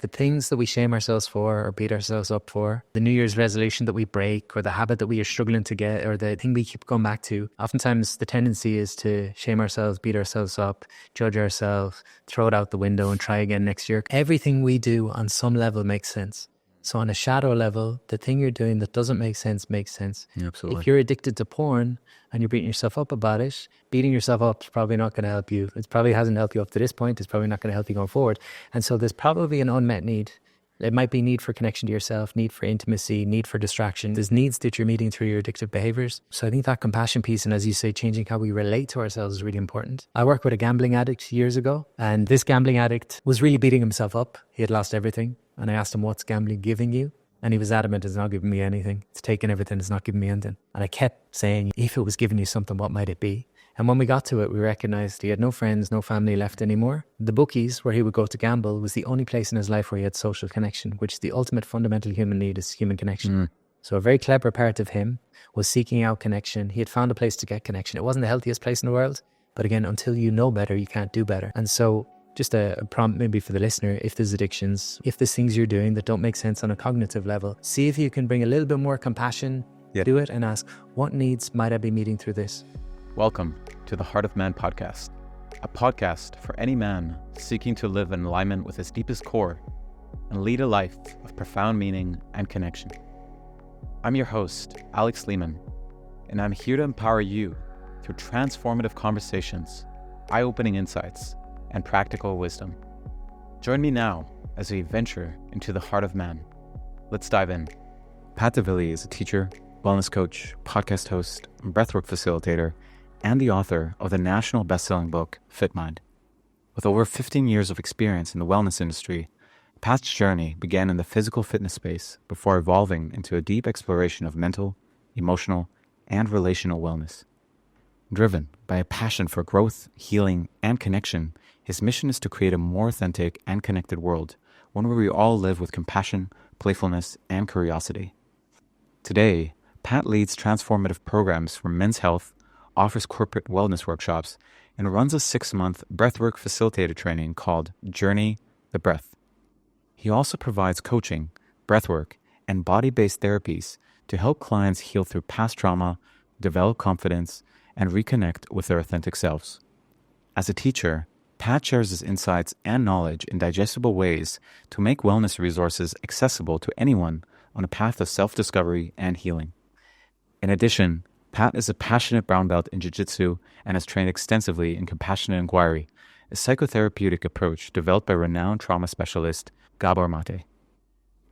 The things that we shame ourselves for or beat ourselves up for, the New Year's resolution that we break or the habit that we are struggling to get or the thing we keep going back to, oftentimes the tendency is to shame ourselves, beat ourselves up, judge ourselves, throw it out the window and try again next year. Everything we do on some level makes sense. So on a shadow level, the thing you're doing that doesn't make sense makes sense. Yeah, absolutely. If you're addicted to porn and you're beating yourself up about it, beating yourself up is probably not going to help you. It probably hasn't helped you up to this point. It's probably not going to help you going forward. And so there's probably an unmet need. It might be need for connection to yourself, need for intimacy, need for distraction. There's needs that you're meeting through your addictive behaviors. So I think that compassion piece, and as you say, changing how we relate to ourselves is really important. I worked with a gambling addict years ago, and this gambling addict was really beating himself up. He had lost everything. And I asked him, what's gambling giving you? And he was adamant, it's not giving me anything. It's taking everything, it's not giving me anything. And I kept saying, if it was giving you something, what might it be? And when we got to it, we recognized he had no friends, no family left anymore. The bookies, where he would go to gamble, was the only place in his life where he had social connection, which is the ultimate fundamental human need is human connection. So a very clever part of him was seeking out connection. He had found a place to get connection. It wasn't the healthiest place in the world, but again, until you know better, you can't do better. And so just a prompt maybe for the listener, if there's addictions, if there's things you're doing that don't make sense on a cognitive level, see if you can bring a little bit more compassion to it and ask, what needs might I be meeting through this? Welcome to the Heart of Man podcast, a podcast for any man seeking to live in alignment with his deepest core and lead a life of profound meaning and connection. I'm your host, Alex Lehman, and I'm here to empower you through transformative conversations, eye-opening insights, and practical wisdom. Join me now as we venture into the heart of man. Let's dive in. Pat Divilly is a teacher, wellness coach, podcast host, breathwork facilitator, and the author of the national best-selling book, Fit Mind. With over 15 years of experience in the wellness industry, Pat's journey began in the physical fitness space before evolving into a deep exploration of mental, emotional, and relational wellness. Driven by a passion for growth, healing, and connection, his mission is to create a more authentic and connected world, one where we all live with compassion, playfulness, and curiosity. Today, Pat leads transformative programs for men's health, offers corporate wellness workshops, and runs a 6-month Breathwork Facilitator Training called Journey the Breath. He also provides coaching, breathwork, and body-based therapies to help clients heal through past trauma, develop confidence, and reconnect with their authentic selves. As a teacher, Pat shares his insights and knowledge in digestible ways to make wellness resources accessible to anyone on a path of self-discovery and healing. In addition, Pat is a passionate brown belt in jiu-jitsu and has trained extensively in compassionate inquiry, a psychotherapeutic approach developed by renowned trauma specialist Gabor Mate.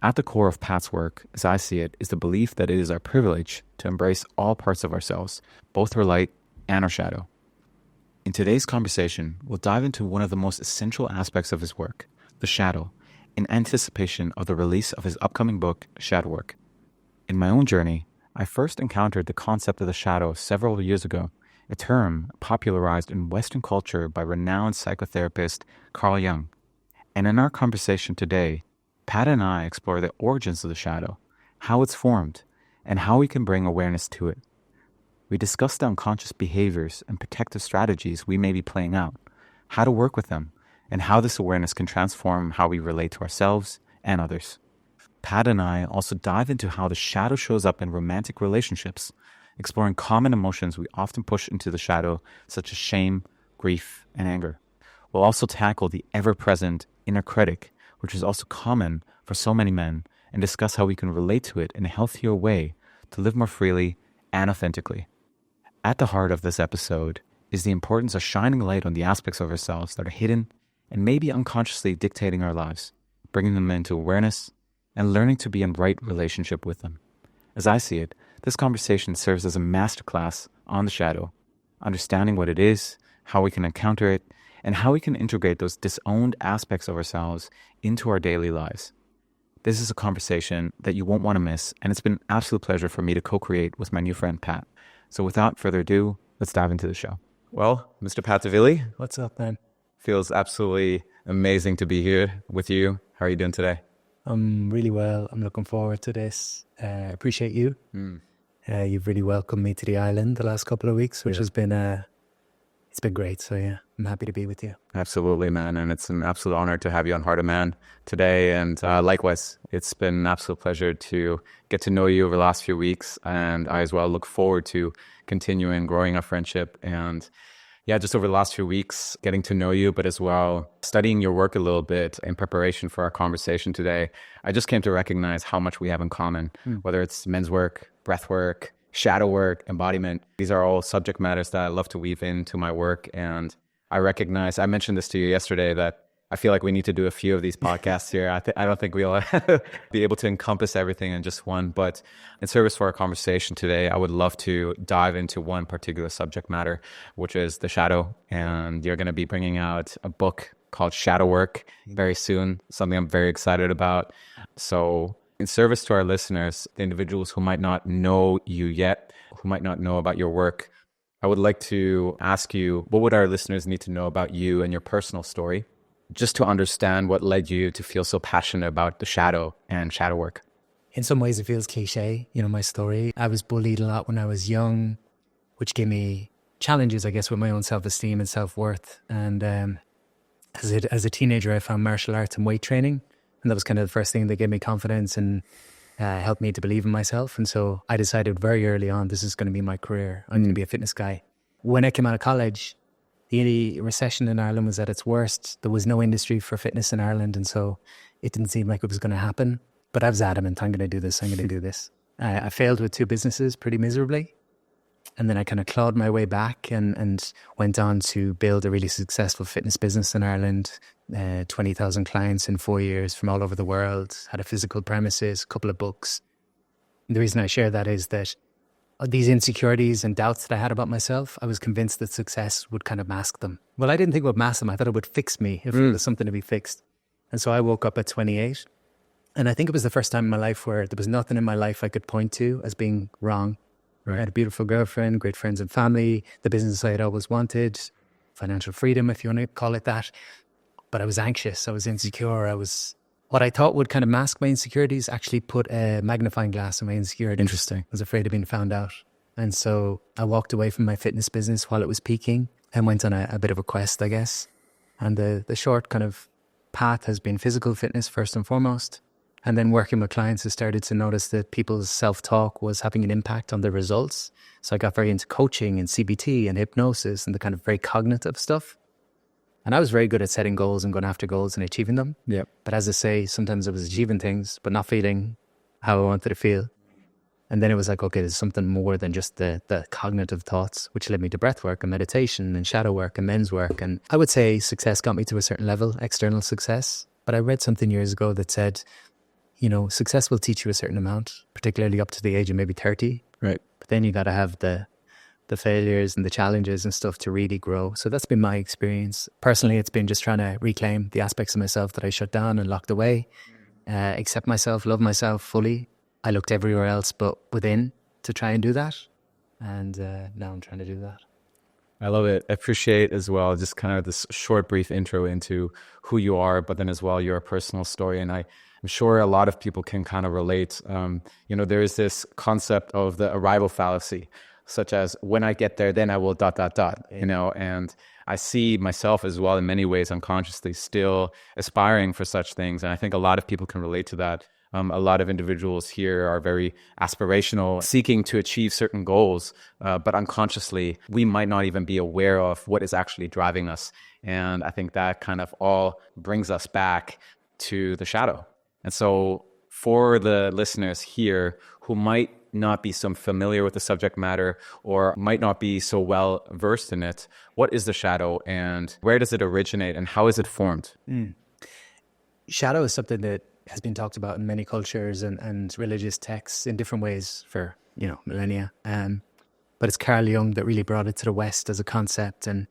At the core of Pat's work, as I see it, is the belief that it is our privilege to embrace all parts of ourselves, both our light and our shadow. In today's conversation, we'll dive into one of the most essential aspects of his work, the shadow, in anticipation of the release of his upcoming book, Shadow Work. In my own journey, I first encountered the concept of the shadow several years ago, a term popularized in Western culture by renowned psychotherapist Carl Jung. And in our conversation today, Pat and I explore the origins of the shadow, how it's formed, and how we can bring awareness to it. We discuss the unconscious behaviors and protective strategies we may be playing out, how to work with them, and how this awareness can transform how we relate to ourselves and others. Pat and I also dive into how the shadow shows up in romantic relationships, exploring common emotions we often push into the shadow, such as shame, grief, and anger. We'll also tackle the ever-present inner critic, which is also common for so many men, and discuss how we can relate to it in a healthier way to live more freely and authentically. At the heart of this episode is the importance of shining light on the aspects of ourselves that are hidden and maybe unconsciously dictating our lives, bringing them into awareness and learning to be in right relationship with them. As I see it, this conversation serves as a masterclass on the shadow, understanding what it is, how we can encounter it, and how we can integrate those disowned aspects of ourselves into our daily lives. This is a conversation that you won't want to miss, and it's been an absolute pleasure for me to co-create with my new friend, Pat. So without further ado, let's dive into the show. Well, Mr. Pat Divilly. What's up, man? Feels absolutely amazing to be here with you. How are you doing today? I'm really well. I'm looking forward to this. Appreciate you. You've really welcomed me to the island the last couple of weeks, which has been It's been great. So yeah, I'm happy to be with you. Absolutely, man. And it's an absolute honor to have you on Heart of Man today. And likewise, it's been an absolute pleasure to get to know you over the last few weeks. And I as well look forward to continuing growing our friendship. And yeah, just over the last few weeks, getting to know you, but as well studying your work a little bit in preparation for our conversation today, I just came to recognize how much we have in common, whether it's men's work, breath work, shadow work, embodiment. These are all subject matters that I love to weave into my work. And I mentioned this to you yesterday, that I feel like we need to do a few of these podcasts here. I don't think we'll be able to encompass everything in just one, but in service for our conversation today, I would love to dive into one particular subject matter, which is the shadow. And you're going to be bringing out a book called Shadow Work very soon, something I'm very excited about. So in service to our listeners, the individuals who might not know you yet, who might not know about your work, I would like to ask you, what would our listeners need to know about you and your personal story, just to understand what led you to feel so passionate about the shadow and shadow work? In some ways, it feels cliche, my story. I was bullied a lot when I was young, which gave me challenges, I guess, with my own self-esteem and self-worth. And as a teenager, I found martial arts and weight training. And that was kind of the first thing that gave me confidence and helped me to believe in myself. And so I decided very early on, this is going to be my career. I'm going to be a fitness guy. When I came out of college, the recession in Ireland was at its worst. There was no industry for fitness in Ireland. And so it didn't seem like it was going to happen. But I was adamant, I'm going to do this. I failed with 2 businesses pretty miserably. And then I kind of clawed my way back and went on to build a really successful fitness business in Ireland. 20,000 clients in 4 years from all over the world, had a physical premises, a couple of books. And the reason I share that is that these insecurities and doubts that I had about myself, I was convinced that success would kind of mask them. Well, I didn't think it would mask them. I thought it would fix me if there was something to be fixed. And so I woke up at 28. And I think it was the first time in my life where there was nothing in my life I could point to as being wrong. Right. I had a beautiful girlfriend, great friends and family, the business I had always wanted, financial freedom, if you want to call it that. But I was anxious. I was insecure. What I thought would kind of mask my insecurities actually put a magnifying glass on my insecurities. Interesting. I was afraid of being found out. And so I walked away from my fitness business while it was peaking and went on a bit of a quest, I guess. And the short kind of path has been physical fitness first and foremost. And then working with clients, I started to notice that people's self-talk was having an impact on their results. So I got very into coaching and CBT and hypnosis and the kind of very cognitive stuff. And I was very good at setting goals and going after goals and achieving them. Yeah. But as I say, sometimes I was achieving things, but not feeling how I wanted to feel. And then it was like, okay, there's something more than just the cognitive thoughts, which led me to breathwork and meditation and shadow work and men's work. And I would say success got me to a certain level, external success. But I read something years ago that said, success will teach you a certain amount, particularly up to the age of maybe 30. Right. But then you got to have the failures and the challenges and stuff to really grow. So that's been my experience. Personally, it's been just trying to reclaim the aspects of myself that I shut down and locked away, accept myself, love myself fully. I looked everywhere else but within to try and do that. And now I'm trying to do that. I love it. I appreciate as well just kind of this short, brief intro into who you are, but then as well your personal story. And I'm sure a lot of people can kind of relate. There is this concept of the arrival fallacy, such as when I get there, then I will ... and I see myself as well in many ways unconsciously still aspiring for such things. And I think a lot of people can relate to that. A lot of individuals here are very aspirational, seeking to achieve certain goals, but unconsciously, we might not even be aware of what is actually driving us. And I think that kind of all brings us back to the shadow. And so for the listeners here who might not be so familiar with the subject matter or might not be so well versed in it, what is the shadow and where does it originate and how is it formed? Shadow is something that has been talked about in many cultures and religious texts in different ways for, millennia. But it's Carl Jung that really brought it to the West as a concept. And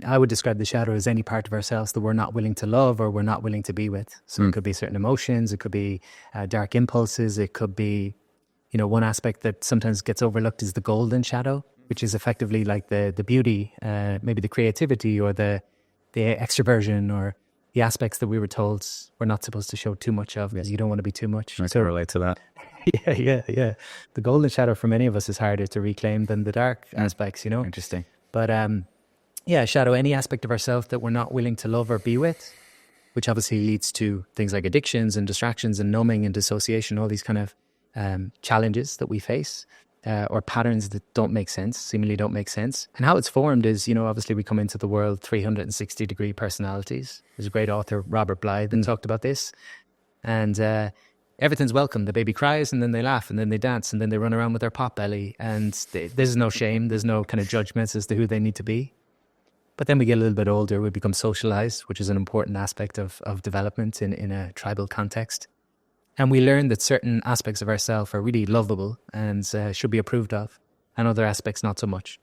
I would describe the shadow as any part of ourselves that we're not willing to love or we're not willing to be with. So it could be certain emotions, it could be dark impulses, it could be, one aspect that sometimes gets overlooked is the golden shadow, which is effectively like the beauty, maybe the creativity or the extroversion or the aspects that we were told we're not supposed to show too much of because you don't want to be too much. I can relate to that. Yeah. The golden shadow for many of us is harder to reclaim than the dark aspects, Interesting. But shadow, any aspect of ourselves that we're not willing to love or be with, which obviously leads to things like addictions and distractions and numbing and dissociation, all these kind of challenges that we face, or patterns that don't make sense, seemingly don't make sense. And how it's formed is, obviously we come into the world 360-degree personalities. There's a great author, Robert Blythe, that talked about this. And everything's welcome. The baby cries and then they laugh and then they dance and then they run around with their pot belly. And there's no shame. There's no kind of judgments as to who they need to be. But then we get a little bit older, we become socialized, which is an important aspect of development in a tribal context. And we learn that certain aspects of ourselves are really lovable and should be approved of, and other aspects not so much.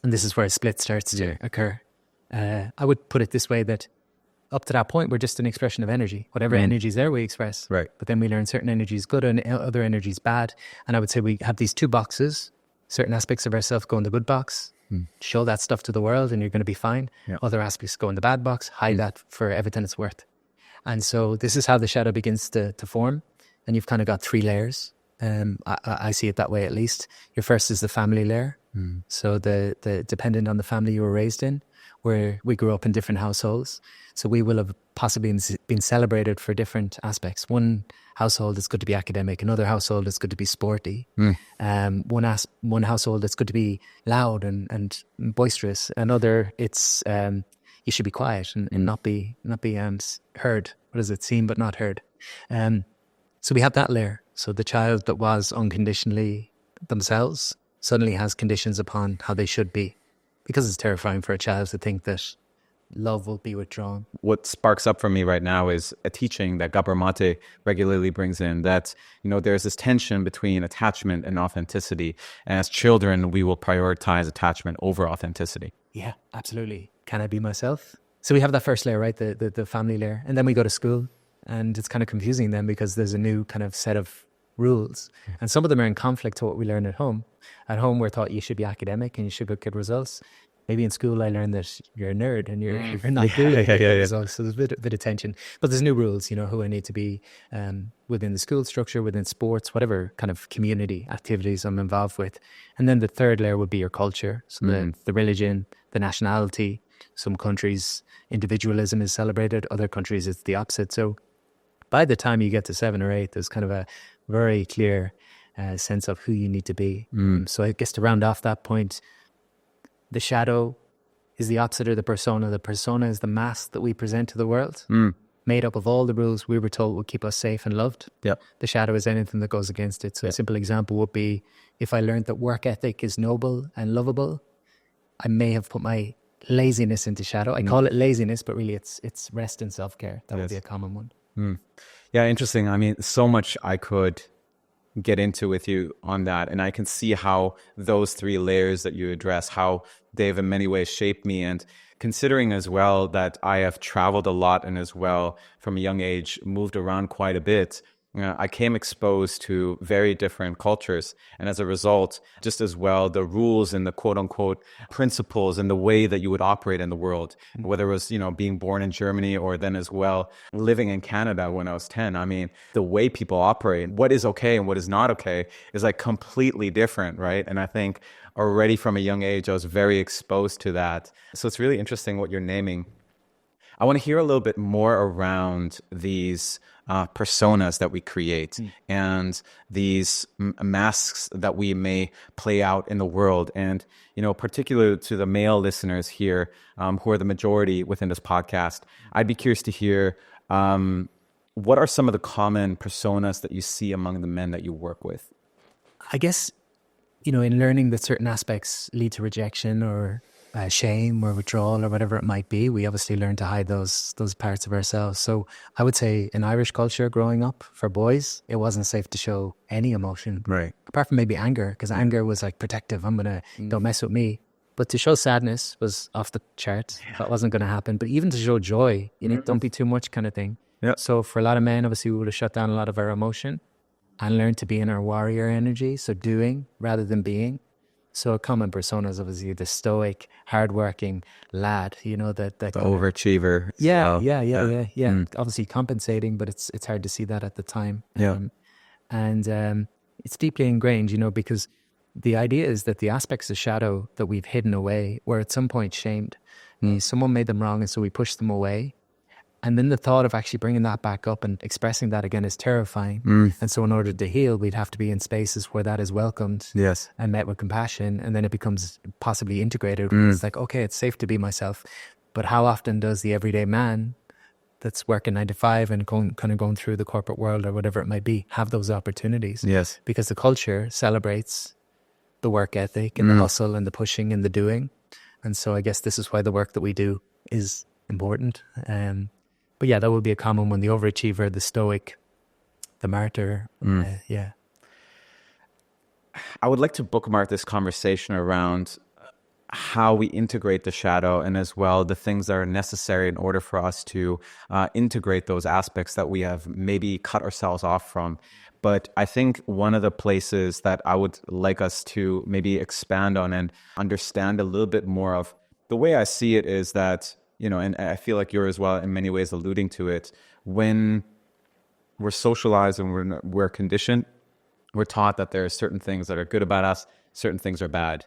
And this is where a split starts to occur. I would put it this way, that up to that point, we're just an expression of energy. Whatever energy is there, we express. Right. But then we learn certain energy is good and other energy is bad. And I would say we have these two boxes. Certain aspects of ourselves go in the good box. Show that stuff to the world and you're going to be fine. Yeah. Other aspects go in the bad box, hide that for everything it's worth. And so this is how the shadow begins to form. And you've kind of got 3 layers. I see it that way, at least. Your first is the family layer. So the dependent on the family you were raised in, where we grew up in different households. So we will have possibly been celebrated for different aspects. One household is good to be academic. Another household is good to be sporty. One household is good to be loud and boisterous. Another, it's you should be quiet and not be heard. What is it? Seen but not heard. So we have that layer. So the child that was unconditionally themselves suddenly has conditions upon how they should be, because it's terrifying for a child to think that love will be withdrawn. What sparks up for me right now is a teaching that Gabor Mate regularly brings in, that, there's this tension between attachment and authenticity. And as children, we will prioritize attachment over authenticity. Yeah, absolutely. Can I be myself? So we have that first layer, right? The family layer. And then we go to school, and it's kind of confusing then, because there's a new kind of set of rules. And some of them are in conflict to what we learn at home. At home, we're taught you should be academic and you should get good results. Maybe in school, I learned that you're a nerd and you're not good at results. So there's a bit of tension. But there's new rules, who I need to be within the school structure, within sports, whatever kind of community activities I'm involved with. And then the third layer would be your culture. So the religion, the nationality. Some countries, individualism is celebrated. Other countries, it's the opposite. So by the time you get to 7 or 8, there's kind of a very clear sense of who you need to be. So I guess to round off that point, the shadow is the opposite of the persona. The persona is the mask that we present to the world, made up of all the rules we were told would keep us safe and loved. Yep. The shadow is anything that goes against it. So a simple example would be, if I learned that work ethic is noble and lovable, I may have put my laziness into shadow. I call it laziness, but really it's rest and self-care. That would be a common one. Yeah, interesting. I mean, so much I could get into with you on that. And I can see how those 3 layers that you address, how they've in many ways shaped me. And considering as well that I have traveled a lot, and as well from a young age moved around quite a bit, I came exposed to very different cultures. And as a result, just as well, the rules and the quote unquote principles and the way that you would operate in the world, whether it was, being born in Germany or then as well living in Canada when I was 10. I mean, the way people operate, what is okay and what is not okay is like completely different, right? And I think already from a young age, I was very exposed to that. So it's really interesting what you're naming. I want to hear a little bit more around these personas that we create and these masks that we may play out in the world. And, particularly to the male listeners here, who are the majority within this podcast, I'd be curious to hear what are some of the common personas that you see among the men that you work with? I guess, in learning that certain aspects lead to rejection or shame or withdrawal or whatever it might be, we obviously learn to hide those parts of ourselves. So I would say in Irish culture growing up, for boys, it wasn't safe to show any emotion. Right. Apart from maybe anger, because anger was like protective. Don't mess with me. But to show sadness was off the charts. That wasn't going to happen. But even to show joy, don't be too much kind of thing. Yeah. So for a lot of men, obviously we would have shut down a lot of our emotion and learned to be in our warrior energy. So doing rather than being. So a common persona is obviously the stoic, hardworking lad, that the overachiever. Yeah. Obviously compensating, but it's hard to see that at the time. Yeah. And it's deeply ingrained, because the idea is that the aspects of shadow that we've hidden away were at some point shamed. Someone made them wrong, and so we pushed them away. And then the thought of actually bringing that back up and expressing that again is terrifying. And so in order to heal, we'd have to be in spaces where that is welcomed and met with compassion. And then it becomes possibly integrated. It's like, okay, it's safe to be myself. But how often does the everyday man that's working 9 to 5 and kind of going through the corporate world or whatever it might be have those opportunities? Yes. Because the culture celebrates the work ethic and the hustle and the pushing and the doing. And so I guess this is why the work that we do is important. But yeah, that would be a common one. The overachiever, the stoic, the martyr. Yeah. I would like to bookmark this conversation around how we integrate the shadow, and as well the things that are necessary in order for us to integrate those aspects that we have maybe cut ourselves off from. But I think one of the places that I would like us to maybe expand on and understand a little bit more of, the way I see it is that, and I feel like you're as well in many ways alluding to it, when we're socialized and we're conditioned, we're taught that there are certain things that are good about us, certain things are bad,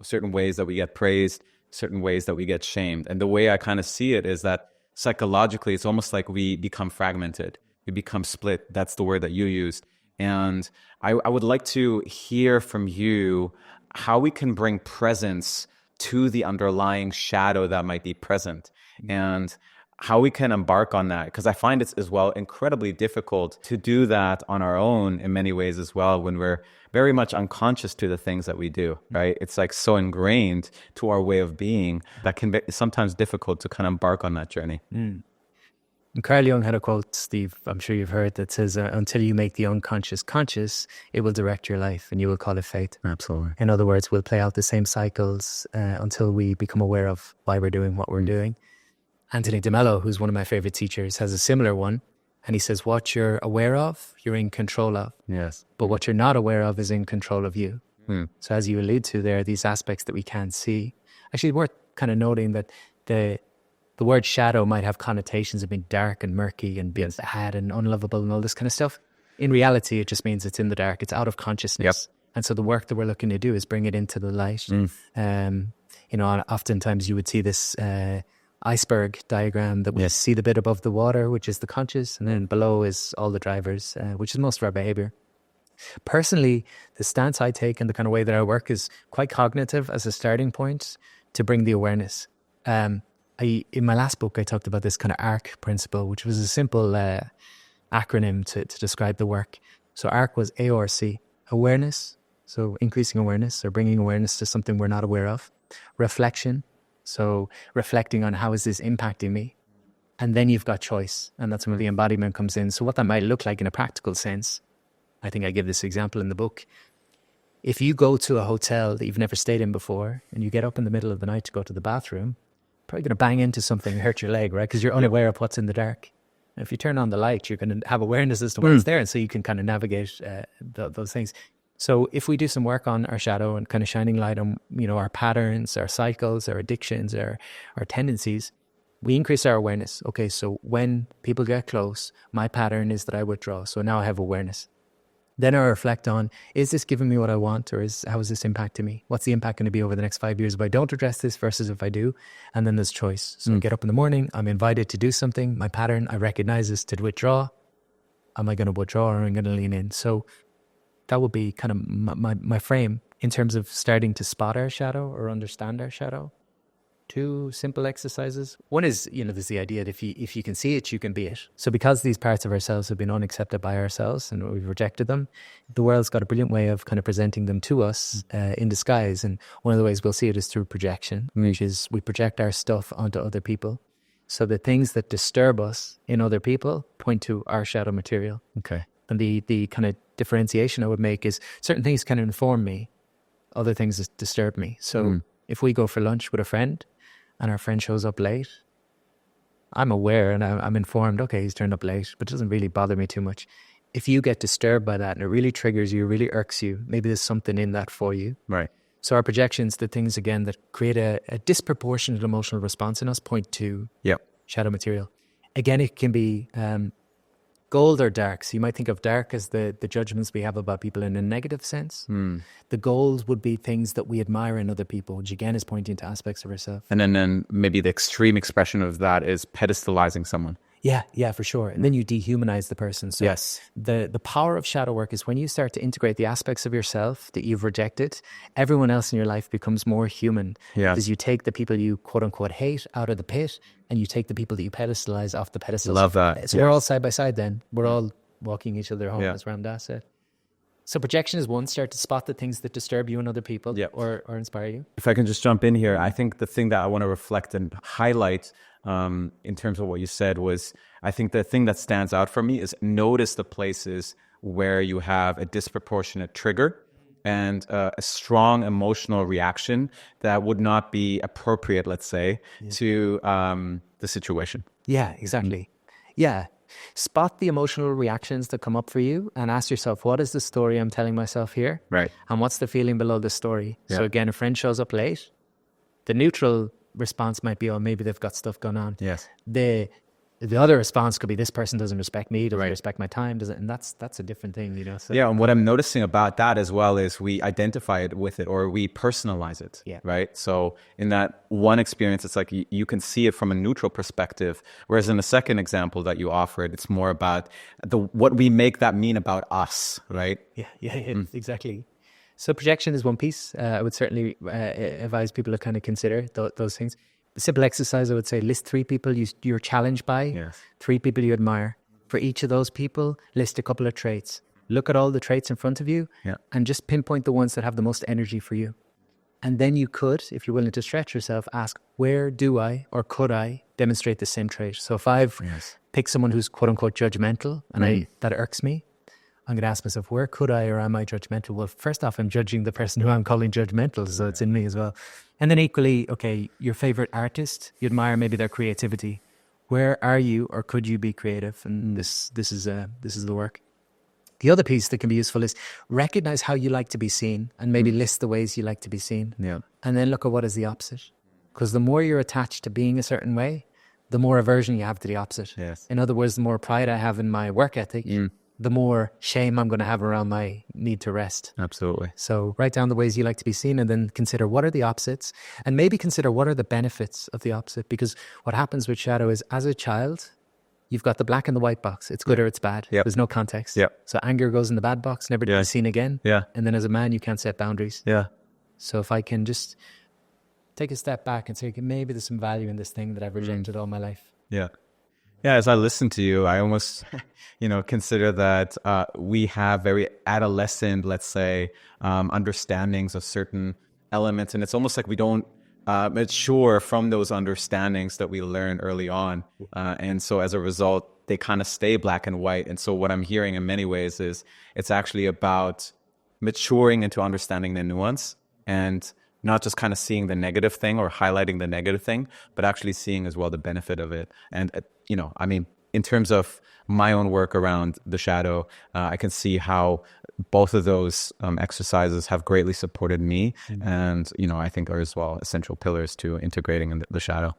certain ways that we get praised, certain ways that we get shamed. And the way I kind of see it is that psychologically, it's almost like we become fragmented. We become split. That's the word that you used. And I would like to hear from you how we can bring presence to the underlying shadow that might be present, and how we can embark on that. Because I find it's as well incredibly difficult to do that on our own in many ways as well, when we're very much unconscious to the things that we do, right? It's like so ingrained to our way of being that can be sometimes difficult to kind of embark on that journey. And Carl Jung had a quote, Steve, I'm sure you've heard, that says, until you make the unconscious conscious, it will direct your life and you will call it fate. Absolutely. In other words, we'll play out the same cycles until we become aware of why we're doing what we're doing. Anthony DeMello, who's one of my favorite teachers, has a similar one. And he says, what you're aware of, you're in control of. Yes. But what you're not aware of is in control of you. So as you allude to, there are these aspects that we can't see. Actually, worth kind of noting that the word shadow might have connotations of being dark and murky and being bad and unlovable and all this kind of stuff. In reality, it just means it's in the dark. It's out of consciousness. And so the work that we're looking to do is bring it into the light. Oftentimes you would see this iceberg diagram that we see the bit above the water, which is the conscious, and then below is all the drivers, which is most of our behavior. Personally, the stance I take and the kind of way that I work is quite cognitive as a starting point to bring the awareness. In my last book, I talked about this kind of ARC principle, which was a simple acronym to describe the work. So ARC was ARC, awareness, so increasing awareness or bringing awareness to something we're not aware of. Reflection, so reflecting on how is this impacting me. And then you've got choice, and that's where the embodiment comes in. So what that might look like in a practical sense, I think I give this example in the book. If you go to a hotel that you've never stayed in before and you get up in the middle of the night to go to the bathroom, probably going to bang into something and hurt your leg, right? Because you're unaware of what's in the dark. And if you turn on the light, you're going to have awareness as to what's there, and so you can kind of navigate those things. So if we do some work on our shadow and kind of shining light on, our patterns, our cycles, our addictions, our tendencies, we increase our awareness. Okay, so when people get close, my pattern is that I withdraw. So now I have awareness. Then I reflect on, is this giving me what I want, or how is this impacting me? What's the impact going to be over the next 5 years if I don't address this versus if I do? And then there's choice. So I get up in the morning, I'm invited to do something, my pattern, I recognize this to withdraw. Am I going to withdraw or am I going to lean in? So that would be kind of my frame in terms of starting to spot our shadow or understand our shadow. 2 simple exercises. One is, there's the idea that if you can see it, you can be it. So because these parts of ourselves have been unaccepted by ourselves and we've rejected them, the world's got a brilliant way of kind of presenting them to us in disguise. And one of the ways we'll see it is through projection, which is we project our stuff onto other people. So the things that disturb us in other people point to our shadow material. Okay. And the kind of differentiation I would make is certain things can inform me, other things disturb me. So if we go for lunch with a friend and our friend shows up late, I'm aware and I'm informed, okay, he's turned up late, but it doesn't really bother me too much. If you get disturbed by that and it really triggers you, really irks you, maybe there's something in that for you. Right. So our projections, the things, again, that create a disproportionate emotional response in us point to shadow material. Again, it can be gold or dark. So you might think of dark as the judgments we have about people in a negative sense. The gold would be things that we admire in other people, which again is pointing to aspects of ourselves. And then maybe the extreme expression of that is pedestalizing someone. Yeah, for sure. And then you dehumanize the person. So Yes. the power of shadow work is when you start to integrate the aspects of yourself that you've rejected, everyone else in your life becomes more human. Yeah. Because you take the people you quote unquote hate out of the pit, and you take the people that you pedestalize off the pedestal. Love that. So we're all side by side then. We're all walking each other home, Yeah. as Ramdas said. So projection is one, start to spot the things that disturb you and other people or inspire you. If I can just jump in here, I think the thing that I want to reflect and highlight in terms of what you said was, I think the thing that stands out for me is notice the places where you have a disproportionate trigger and a strong emotional reaction that would not be appropriate, let's say, to the situation. Yeah, exactly. Yeah. Spot the emotional reactions that come up for you and ask yourself, what is the story I'm telling myself here? Right. And what's the feeling below the story? Yeah. So again, a friend shows up late. The neutral response might be, oh, maybe they've got stuff going on. Yes. The other response could be, this person doesn't respect me, doesn't respect my time, doesn't, and that's a different thing, you know. So, Yeah, and what I'm noticing about that as well is we identify it with it, or we personalize it, right? So in that one experience, it's like you can see it from a neutral perspective, whereas in the second example that you offered, it's more about what we make that mean about us, right? Yeah, exactly. So projection is one piece. I would certainly advise people to kind of consider those things. The simple exercise, I would say, list 3 people you're challenged by, 3 people you admire. For each of those people, list a couple of traits. Look at all the traits in front of you and just pinpoint the ones that have the most energy for you. And then you could, if you're willing to stretch yourself, ask, where do I or could I demonstrate the same trait? So if I've picked someone who's quote unquote judgmental and that irks me, I'm going to ask myself, where could I or am I judgmental? Well, first off, I'm judging the person who I'm calling judgmental, so it's in me as well. And then equally, okay, your favorite artist, you admire maybe their creativity. Where are you or could you be creative? And this is the work. The other piece that can be useful is recognize how you like to be seen and maybe list the ways you like to be seen. Yeah. And then look at what is the opposite. Because the more you're attached to being a certain way, the more aversion you have to the opposite. Yes. In other words, the more pride I have in my work ethic, the more shame I'm going to have around my need to rest. Absolutely. So write down the ways you like to be seen and then consider what are the opposites and maybe consider what are the benefits of the opposite. Because what happens with shadow is as a child, you've got the black and the white box. It's good or it's bad. There's no context. So anger goes in the bad box, never to be seen again. And then as a man, you can't set boundaries. So if I can just take a step back and say, okay, maybe there's some value in this thing that I've rejected all my life. Yeah, as I listen to you, I almost, consider that we have very adolescent, let's say, understandings of certain elements. And it's almost like we don't mature from those understandings that we learned early on. And so as a result, they kind of stay black and white. And so what I'm hearing in many ways is it's actually about maturing into understanding the nuance and not just kind of seeing the negative thing or highlighting the negative thing, but actually seeing as well the benefit of it. And, in terms of my own work around the shadow, I can see how both of those exercises have greatly supported me. And, I think are as well essential pillars to integrating in the shadow.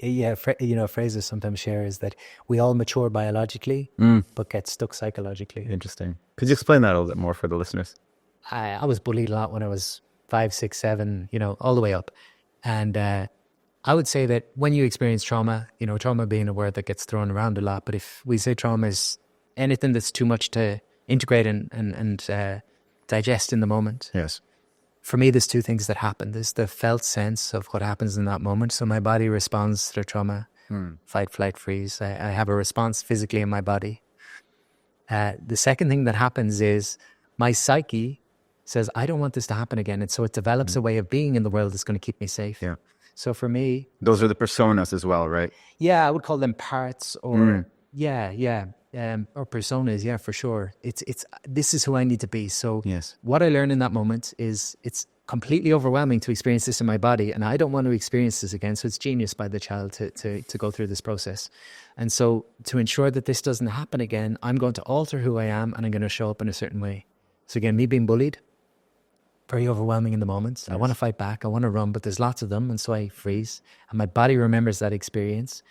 Yeah, a phrase I sometimes share is that we all mature biologically, but get stuck psychologically. Interesting. Could you explain that a little bit more for the listeners? I was bullied a lot when I was 5, 6, 7, all the way up. And I would say that when you experience trauma, trauma being a word that gets thrown around a lot, but if we say trauma is anything that's too much to integrate and digest in the moment. Yes. For me, there's 2 things that happen. There's the felt sense of what happens in that moment. So my body responds to the trauma, fight, flight, freeze. I have a response physically in my body. The second thing that happens is my psyche says, I don't want this to happen again. And so it develops a way of being in the world that's going to keep me safe. Yeah. So for me... Those are the personas as well, right? Yeah, I would call them parts or... or personas, yeah, for sure. This is who I need to be. So what I learn in that moment is it's completely overwhelming to experience this in my body, and I don't want to experience this again. So it's genius by the child to go through this process. And so to ensure that this doesn't happen again, I'm going to alter who I am and I'm going to show up in a certain way. So again, me being bullied, very overwhelming in the moment. I want to fight back, I want to run, but there's lots of them, and so I freeze. And my body remembers that experience.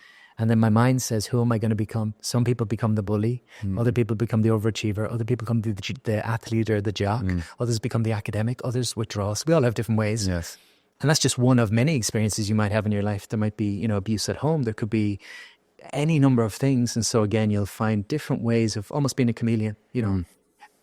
And then my mind says, who am I going to become? Some people become the bully. Other people become the overachiever. Other people become the athlete or the jock. Others become the academic. Others withdraw. So we all have different ways. Yes. And that's just one of many experiences you might have in your life. There might be, you know, abuse at home. There could be any number of things. And so again, you'll find different ways of almost being a chameleon, you know.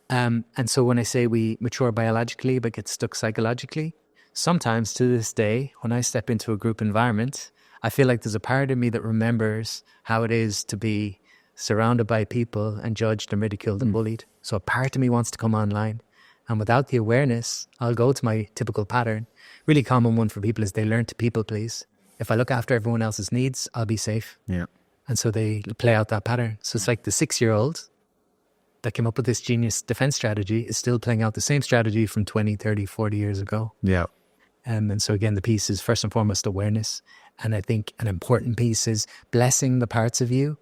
And so when I say we mature biologically but get stuck psychologically, sometimes to this day, when I step into a group environment, I feel like there's a part of me that remembers how it is to be surrounded by people and judged and ridiculed and bullied. So a part of me wants to come online. And without the awareness, I'll go to my typical pattern. Really common one for people is they learn to people please. If I look after everyone else's needs, I'll be safe. Yeah. And so they play out that pattern. So it's like the 6-year-old that came up with this genius defense strategy is still playing out the same strategy from 20, 30, 40 years ago. Yeah. And so again, the piece is first and foremost awareness. And I think an important piece is blessing the parts of you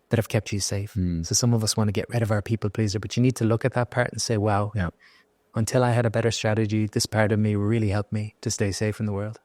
that have kept you safe. So some of us want to get rid of our people pleaser, but you need to look at that part and say, wow, until I had a better strategy, this part of me really helped me to stay safe in the world.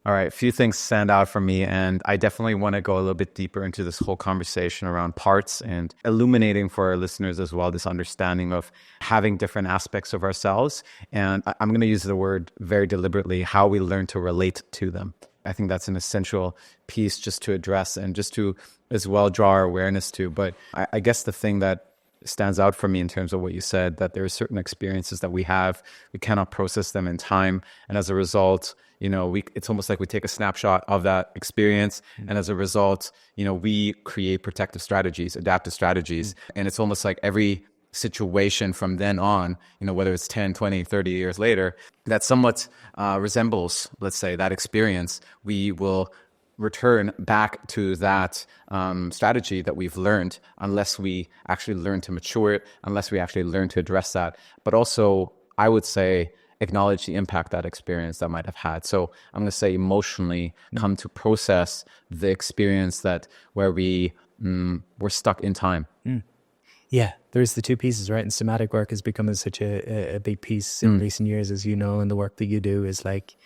All right, a few things stand out for me, and I definitely want to go a little bit deeper into this whole conversation around parts and illuminating for our listeners as well this understanding of having different aspects of ourselves. And I'm going to use the word very deliberately, how we learn to relate to them. I think that's an essential piece just to address and just to as well draw our awareness to. But I guess the thing that stands out for me in terms of what you said, that there are certain experiences that we have, we cannot process them in time. And as a result, you know, it's almost like we take a snapshot of that experience. And as a result, you know, we create protective strategies, adaptive strategies. And it's almost like every situation from then on, you know, whether it's 10, 20, 30 years later, that somewhat resembles, let's say, that experience, we will return back to that strategy that we've learned, unless we actually learn to mature it, unless we actually learn to address that. But also, I would say, acknowledge the impact that experience that might have had. So I'm going to say emotionally come to process the experience that where we were stuck in time. Yeah, there's the two pieces, right? And somatic work has become such a big piece in recent years, as you know, and the work that you do is like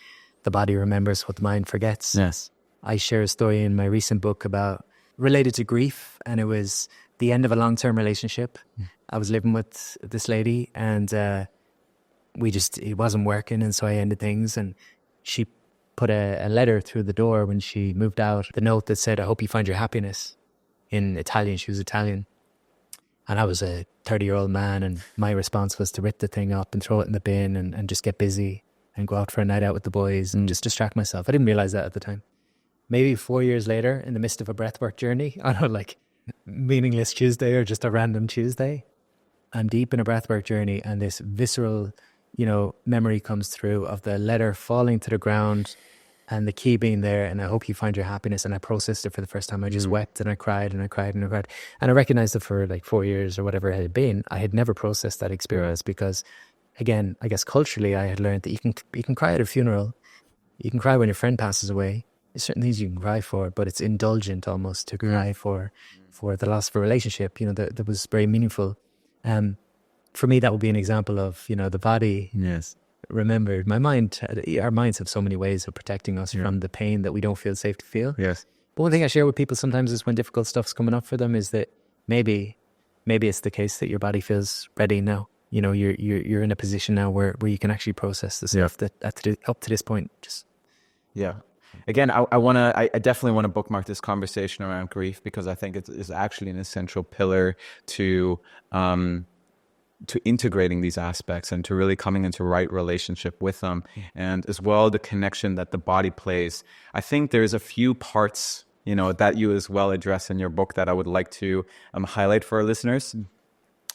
the body remembers what the mind forgets. Yes. I share a story in my recent book about related to grief, and it was the end of a long-term relationship. I was living with this lady, and it wasn't working, and so I ended things, and she put a letter through the door when she moved out, the note that said, "I hope you find your happiness," in Italian. She was Italian. And I was a 30-year-old man, and my response was to rip the thing up and throw it in the bin and just get busy and go out for a night out with the boys and just distract myself. I didn't realize that at the time. Maybe 4 years later, in the midst of a breathwork journey, on a like meaningless Tuesday or just a random Tuesday, I'm deep in a breathwork journey, and this visceral, you know, memory comes through of the letter falling to the ground and the key being there, and I hope you find your happiness. And I processed it for the first time. I just wept and I cried and I cried and I cried. And I recognized that for like 4 years or whatever it had been, I had never processed that experience because, again, I guess culturally I had learned that you can cry at a funeral. You can cry when your friend passes away. There's certain things you can cry for, but it's indulgent almost to cry for the loss of a relationship, you know, that was very meaningful. For me, that would be an example of, you know, the body. Yes. Remembered. Our minds have so many ways of protecting us from the pain that we don't feel safe to feel. Yes. But one thing I share with people sometimes is when difficult stuff's coming up for them is that maybe it's the case that your body feels ready now. You know, you're in a position now where you can actually process the stuff that up to this point just. Yeah. Again, I definitely want to bookmark this conversation around grief, because I think it is actually an essential pillar to integrating these aspects and to really coming into right relationship with them, and as well the connection that the body plays. I think there's a few parts, you know, that you as well address in your book that I would like to highlight for our listeners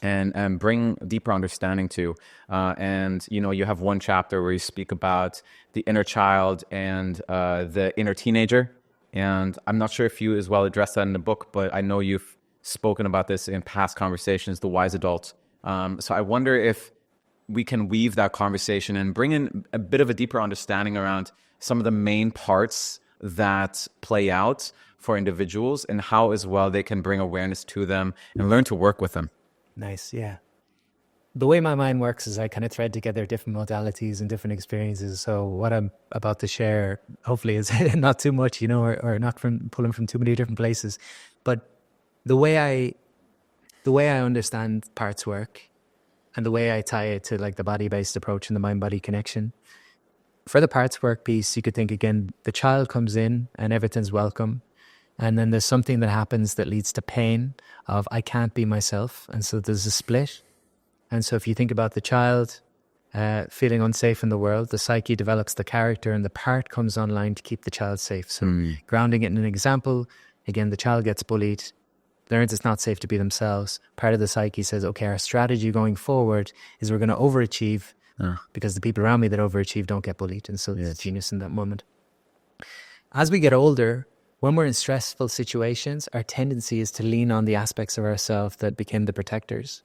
and bring deeper understanding to. And, you know, you have one chapter where you speak about the inner child and the inner teenager. And I'm not sure if you as well address that in the book, but I know you've spoken about this in past conversations, the wise adult. So I wonder if we can weave that conversation and bring in a bit of a deeper understanding around some of the main parts that play out for individuals and how as well they can bring awareness to them and learn to work with them. Nice, yeah. the way my mind works is I kind of thread together different modalities and different experiences. So what I'm about to share, hopefully, is not too much, or not from pulling from too many different places. But the way I understand parts work and the way I tie it to like the body-based approach and the mind-body connection. For the parts work piece, you could think again, the child comes in and everything's welcome. And then there's something that happens that leads to pain of I can't be myself. And so there's a split. And so if you think about the child feeling unsafe in the world, the psyche develops the character and the part comes online to keep the child safe. So grounding it in an example, again, the child gets bullied, learns it's not safe to be themselves. Part of the psyche says, okay, our strategy going forward is we're going to overachieve because the people around me that overachieve don't get bullied. And so it's genius in that moment. As we get older, when we're in stressful situations, our tendency is to lean on the aspects of ourselves that became the protectors.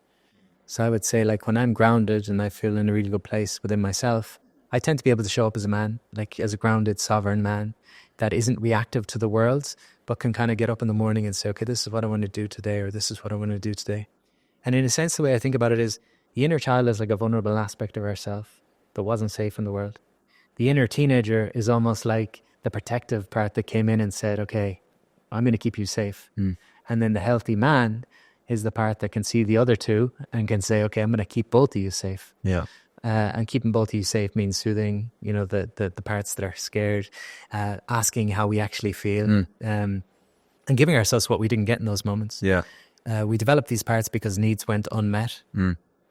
So I would say, like, when I'm grounded and I feel in a really good place within myself, I tend to be able to show up as a man, like as a grounded, sovereign man that isn't reactive to the world, but can kind of get up in the morning and say, okay, this is what I want to do today, or this is what I want to do today. And in a sense, the way I think about it is the inner child is like a vulnerable aspect of ourselves that wasn't safe in the world. The inner teenager is almost like the protective part that came in and said, okay, I'm going to keep you safe. And then the healthy man is the part that can see the other two and can say, okay, I'm going to keep both of you safe. Yeah. And keeping both of you safe means soothing, the parts that are scared, asking how we actually feel, and giving ourselves what we didn't get in those moments. Yeah. We developed these parts because needs went unmet.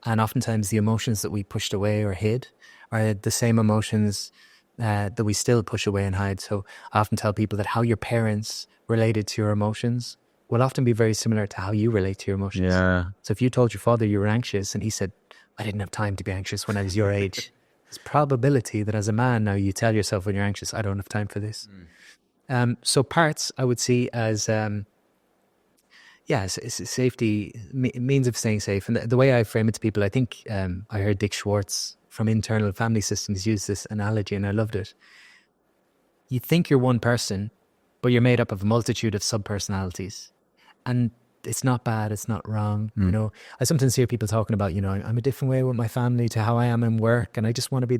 And oftentimes the emotions that we pushed away or hid are the same emotions that we still push away and hide. So I often tell people that how your parents related to your emotions will often be very similar to how you relate to your emotions. Yeah. So if you told your father you were anxious and he said, I didn't have time to be anxious when I was your age, there's probability that as a man now you tell yourself when you're anxious, I don't have time for this. So parts I would see as, it's a safety, means of staying safe. And the way I frame it to people, I think I heard Dick Schwartz from Internal Family Systems use this analogy and I loved it. You think you're one person, but you're made up of a multitude of subpersonalities. And it's not bad, it's not wrong. I sometimes hear people talking about, I'm a different way with my family to how I am in work, and I just want to be,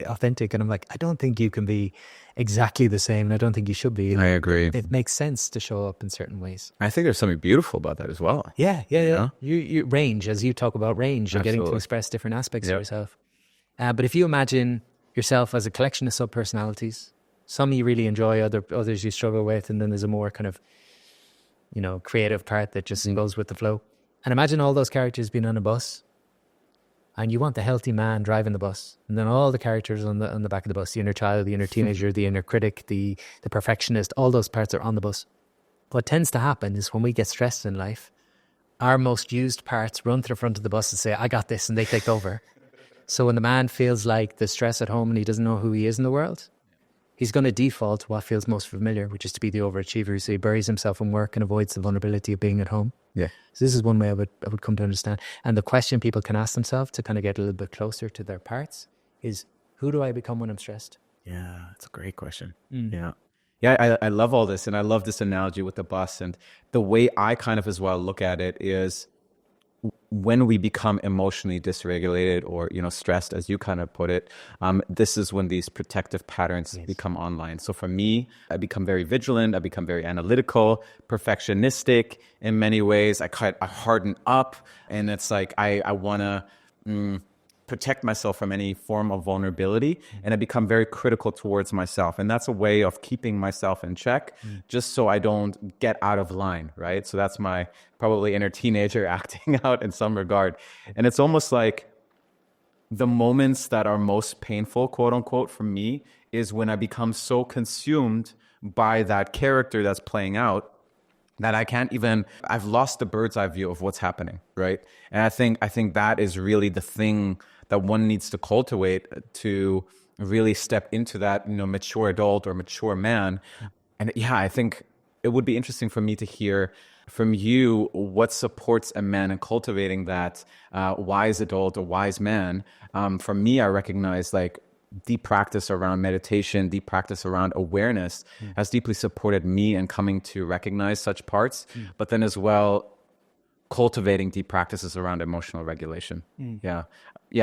authentic. And I'm like, I don't think you can be exactly the same, and I don't think you should be. I agree. It makes sense to show up in certain ways. I think there's something beautiful about that as well. Yeah. You range, as you talk about range, and getting to Absolutely. express different aspects of yourself. But if you imagine yourself as a collection of subpersonalities, some you really enjoy, others you struggle with, and then there's a more kind of creative part that just goes with the flow. And imagine all those characters being on a bus, and you want the healthy man driving the bus, and then all the characters on the back of the bus, the inner child, the inner teenager, the inner critic, the perfectionist, all those parts are on the bus. What tends to happen is when we get stressed in life, our most used parts run to the front of the bus and say, I got this, and they take over. So when the man feels like the stress at home and he doesn't know who he is in the world, he's going to default to what feels most familiar, which is to be the overachiever. So he buries himself in work and avoids the vulnerability of being at home. Yeah. So this is one way I would come to understand. And the question people can ask themselves to kind of get a little bit closer to their parts is, who do I become when I'm stressed? Yeah, that's a great question. Yeah. Yeah, I love all this. And I love this analogy with the bus. And the way I kind of as well look at it is when we become emotionally dysregulated or, stressed, as you kind of put it, this is when these protective patterns become online. So for me, I become very vigilant. I become very analytical, perfectionistic in many ways. I harden up, and it's like I want to protect myself from any form of vulnerability, and I become very critical towards myself. And that's a way of keeping myself in check, just so I don't get out of line, right? So that's my probably inner teenager acting out in some regard. And it's almost like the moments that are most painful, quote unquote, for me is when I become so consumed by that character that's playing out that I've lost the bird's eye view of what's happening, right? And I think that is really the thing that one needs to cultivate to really step into that, mature adult or mature man. And I think it would be interesting for me to hear from you what supports a man in cultivating that wise adult or wise man. For me, I recognize like deep practice around meditation, deep practice around awareness has deeply supported me in coming to recognize such parts. But then as well, cultivating deep practices around emotional regulation. Yeah.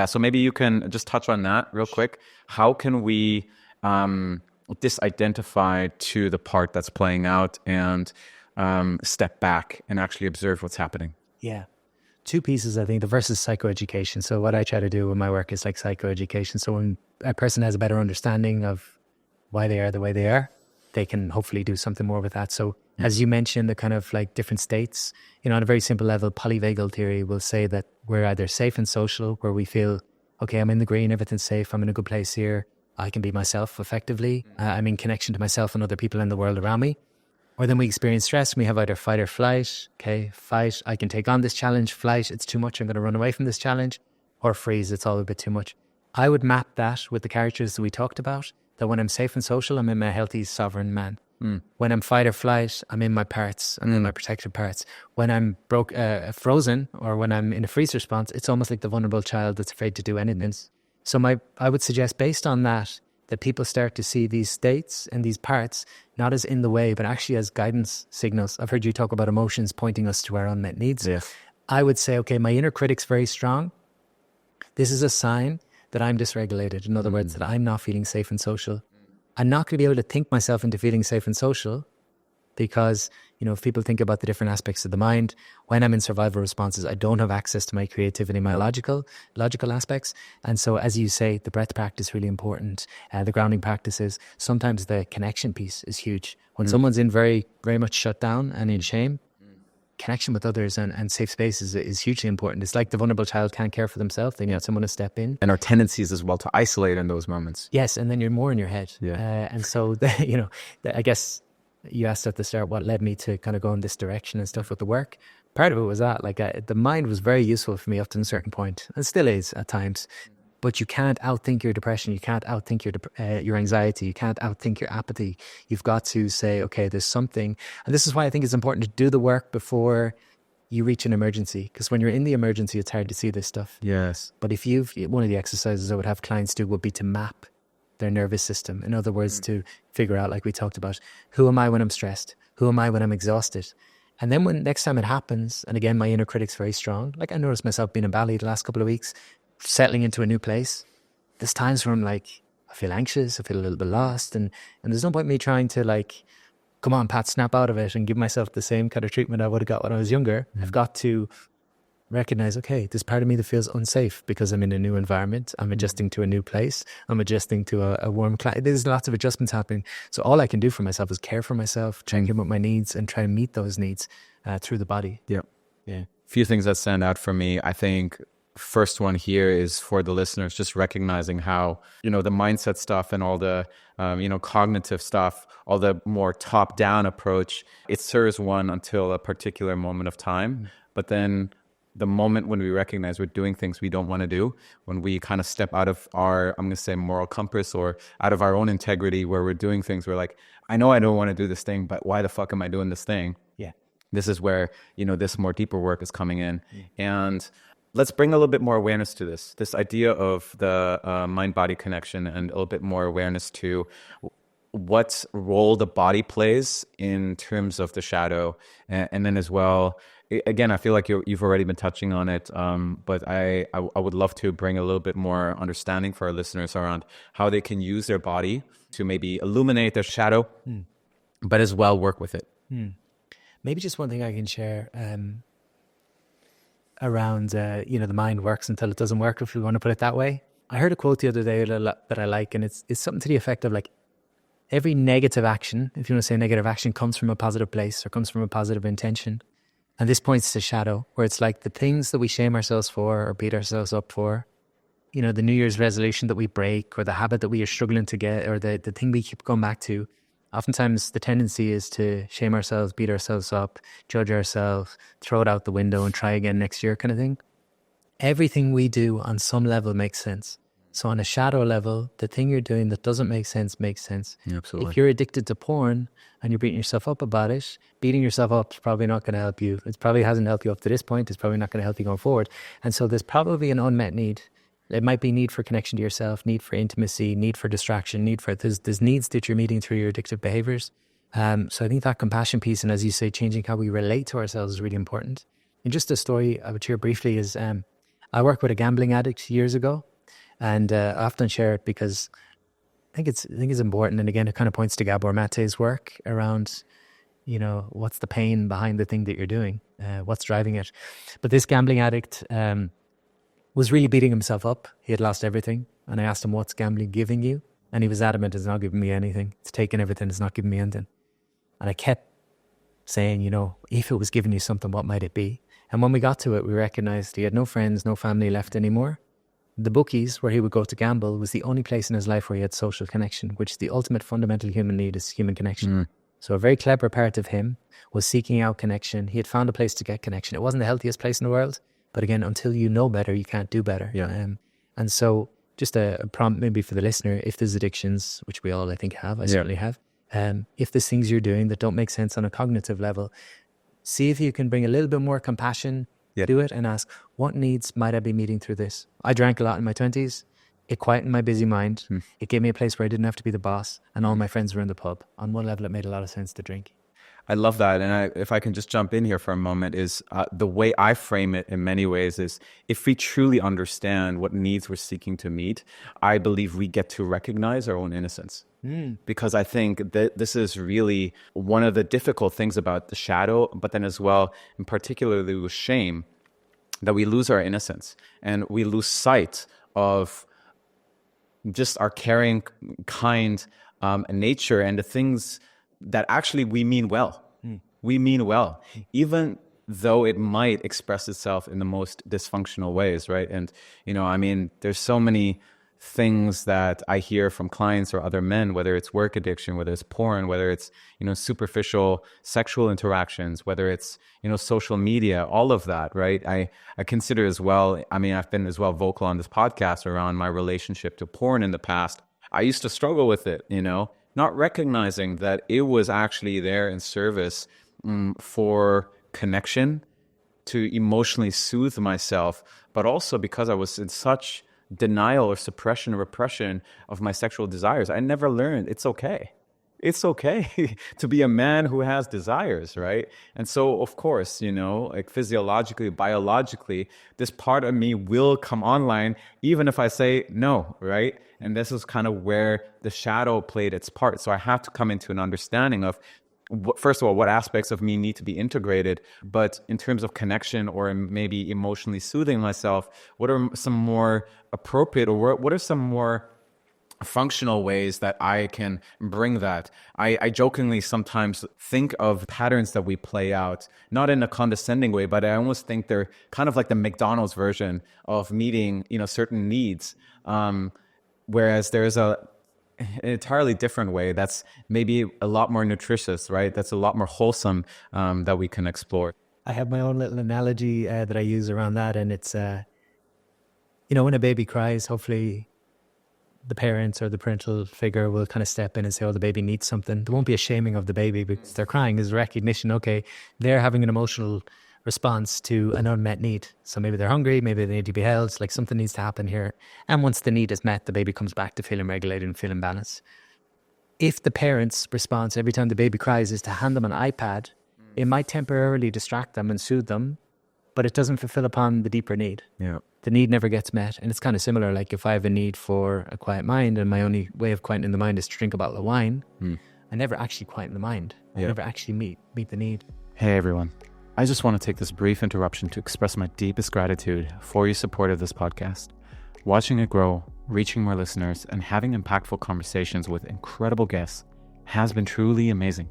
So maybe you can just touch on that real quick. How can we disidentify to the part that's playing out and step back and actually observe what's happening? Yeah. Two pieces, I think. The first is psychoeducation. So what I try to do with my work is like psychoeducation. So when a person has a better understanding of why they are the way they are, they can hopefully do something more with that. So as you mentioned, the kind of like different states, on a very simple level, polyvagal theory will say that we're either safe and social, where we feel, okay, I'm in the green, everything's safe, I'm in a good place here, I can be myself effectively, I'm in connection to myself and other people in the world around me. Or then we experience stress and we have either fight or flight. Okay, fight, I can take on this challenge. Flight, it's too much, I'm going to run away from this challenge. Or freeze, it's all a bit too much. I would map that with the characters that we talked about, that when I'm safe and social, I'm in my healthy, sovereign man. When I'm fight or flight, I'm in my parts, I'm in my protective parts. When I'm frozen, or when I'm in a freeze response, it's almost like the vulnerable child that's afraid to do anything. So I would suggest, based on that people start to see these states and these parts not as in the way, but actually as guidance signals. I've heard you talk about emotions pointing us to our unmet needs. Yes. I would say, okay, my inner critic's very strong. This is a sign that I'm dysregulated. In other words, that I'm not feeling safe and social. I'm not going to be able to think myself into feeling safe and social because, if people think about the different aspects of the mind, when I'm in survival responses, I don't have access to my creativity, my logical aspects. And so, as you say, the breath practice is really important. The grounding practices. Sometimes the connection piece is huge. When someone's in very, very much shut down and in shame, connection with others and safe spaces is hugely important. It's like the vulnerable child can't care for themselves. They need someone to step in. And our tendencies as well to isolate in those moments. Yes, and then you're more in your head. Yeah. And so, I guess you asked at the start what led me to kind of go in this direction and stuff with the work. Part of it was that, the mind was very useful for me up to a certain point, and still is at times. But you can't outthink your depression. You can't outthink your anxiety. You can't outthink your apathy. You've got to say, okay, there's something. And this is why I think it's important to do the work before you reach an emergency. Because when you're in the emergency, it's hard to see this stuff. Yes. But one of the exercises I would have clients do would be to map their nervous system. In other words, to figure out, like we talked about, who am I when I'm stressed? Who am I when I'm exhausted? And then when next time it happens, and again, my inner critic's very strong. Like I noticed myself being in Bali the last couple of weeks, settling into a new place. There's times where I'm like, I feel anxious, I feel a little bit lost. And there's no point in me trying to come on, Pat, snap out of it and give myself the same kind of treatment I would have got when I was younger. I've got to recognize, okay, there's part of me that feels unsafe because I'm in a new environment. I'm adjusting to a new place. I'm adjusting to a warm climate. There's lots of adjustments happening. So all I can do for myself is care for myself, check in with my needs and try to meet those needs through the body. Yeah. A few things that stand out for me. I think first one here is for the listeners, just recognizing how, the mindset stuff and all the, cognitive stuff, all the more top-down approach, it serves one until a particular moment of time. But then the moment when we recognize we're doing things we don't want to do, when we kind of step out of our, I'm going to say, moral compass or out of our own integrity, where we're doing things, we're like, I know I don't want to do this thing, but why the fuck am I doing this thing? Yeah. This is where, this more deeper work is coming in. And let's bring a little bit more awareness to this idea of the mind-body connection, and a little bit more awareness to what role the body plays in terms of the shadow. And then as well, again, I feel like you've already been touching on it, but I would love to bring a little bit more understanding for our listeners around how they can use their body to maybe illuminate their shadow, but as well work with it. Maybe just one thing I can share around, the mind works until it doesn't work, if we want to put it that way. I heard a quote the other day that I like, and it's something to the effect of every negative action, if you want to say negative action, comes from a positive place or comes from a positive intention. And this points to shadow, where it's like the things that we shame ourselves for or beat ourselves up for, the New Year's resolution that we break, or the habit that we are struggling to get, or the thing we keep going back to. Oftentimes the tendency is to shame ourselves, beat ourselves up, judge ourselves, throw it out the window and try again next year kind of thing. Everything we do on some level makes sense. So on a shadow level, the thing you're doing that doesn't make sense makes sense. Yeah, absolutely. If you're addicted to porn and you're beating yourself up about it, beating yourself up is probably not going to help you. It probably hasn't helped you up to this point. It's probably not going to help you going forward. And so there's probably an unmet need. It might be need for connection to yourself, need for intimacy, need for distraction, there's needs that you're meeting through your addictive behaviors. So I think that compassion piece, and as you say, changing how we relate to ourselves is really important. And just a story I would share briefly is I worked with a gambling addict years ago, and I often share it because I think it's important. And again, it kind of points to Gabor Mate's work around, what's the pain behind the thing that you're doing, what's driving it. But this gambling addict was really beating himself up. He had lost everything. And I asked him, what's gambling giving you? And he was adamant, it's not giving me anything. It's taking everything, it's not giving me anything. And I kept saying, if it was giving you something, what might it be? And when we got to it, we recognized he had no friends, no family left anymore. The bookies, where he would go to gamble, was the only place in his life where he had social connection, which is the ultimate fundamental human need, is human connection. So a very clever part of him was seeking out connection. He had found a place to get connection. It wasn't the healthiest place in the world, but again, until you know better, you can't do better. Yeah. And so just a prompt maybe for the listener, if there's addictions, which we all I think have, I certainly have, if there's things you're doing that don't make sense on a cognitive level, see if you can bring a little bit more compassion to it and ask, what needs might I be meeting through this? I drank a lot in my 20s. It quietened my busy mind. It gave me a place where I didn't have to be the boss, and all my friends were in the pub. On one level, it made a lot of sense to drink. I love that. And if I can just jump in here for a moment, is the way I frame it in many ways is, if we truly understand what needs we're seeking to meet, I believe we get to recognize our own innocence. Because I think that this is really one of the difficult things about the shadow, but then as well, in particularly with shame, that we lose our innocence and we lose sight of just our caring, kind nature and the things that actually we mean well. We mean well, even though it might express itself in the most dysfunctional ways, right? And, there's so many things that I hear from clients or other men, whether it's work addiction, whether it's porn, whether it's, superficial sexual interactions, whether it's, social media, all of that, right? I consider as well, I've been as well vocal on this podcast around my relationship to porn in the past. I used to struggle with it, not recognizing that it was actually there in service for connection, to emotionally soothe myself, but also because I was in such denial or suppression or repression of my sexual desires. I never learned it's okay. It's okay to be a man who has desires, right? And so, of course, like physiologically, biologically, this part of me will come online, even if I say no, right? And this is kind of where the shadow played its part. So I have to come into an understanding of, first of all, what aspects of me need to be integrated, but in terms of connection or maybe emotionally soothing myself, what are some more appropriate, or what are some more functional ways that I can bring that? I jokingly sometimes think of patterns that we play out, not in a condescending way, but I almost think they're kind of like the McDonald's version of meeting, certain needs. Whereas there's an entirely different way that's maybe a lot more nutritious, right? That's a lot more wholesome, that we can explore. I have my own little analogy that I use around that. And it's, when a baby cries, hopefully the parents or the parental figure will kind of step in and say, oh, the baby needs something. There won't be a shaming of the baby because they're crying. There's recognition, okay, they're having an emotional response to an unmet need. So maybe they're hungry, maybe they need to be held, like something needs to happen here. And once the need is met, the baby comes back to feeling regulated and feeling balanced. If the parent's response every time the baby cries is to hand them an iPad, it might temporarily distract them and soothe them, but it doesn't fulfill upon the deeper need. Yeah. The need never gets met. And it's kind of similar, like if I have a need for a quiet mind and my only way of quieting the mind is to drink a bottle of wine, I never actually quieten the mind. I never actually meet the need. Hey everyone. I just want to take this brief interruption to express my deepest gratitude for your support of this podcast. Watching it grow, reaching more listeners, and having impactful conversations with incredible guests has been truly amazing.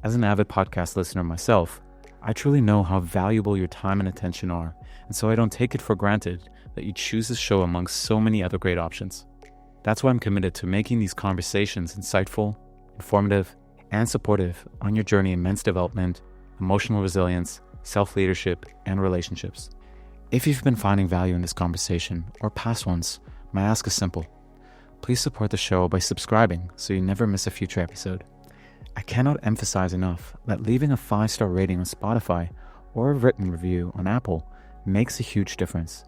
As an avid podcast listener myself, I truly know how valuable your time and attention are, and so I don't take it for granted that you choose this show amongst so many other great options. That's why I'm committed to making these conversations insightful, informative, and supportive on your journey in men's development, emotional resilience, self-leadership, and relationships. If you've been finding value in this conversation or past ones, my ask is simple. Please support the show by subscribing so you never miss a future episode. I cannot emphasize enough that leaving a 5-star rating on Spotify or a written review on Apple makes a huge difference.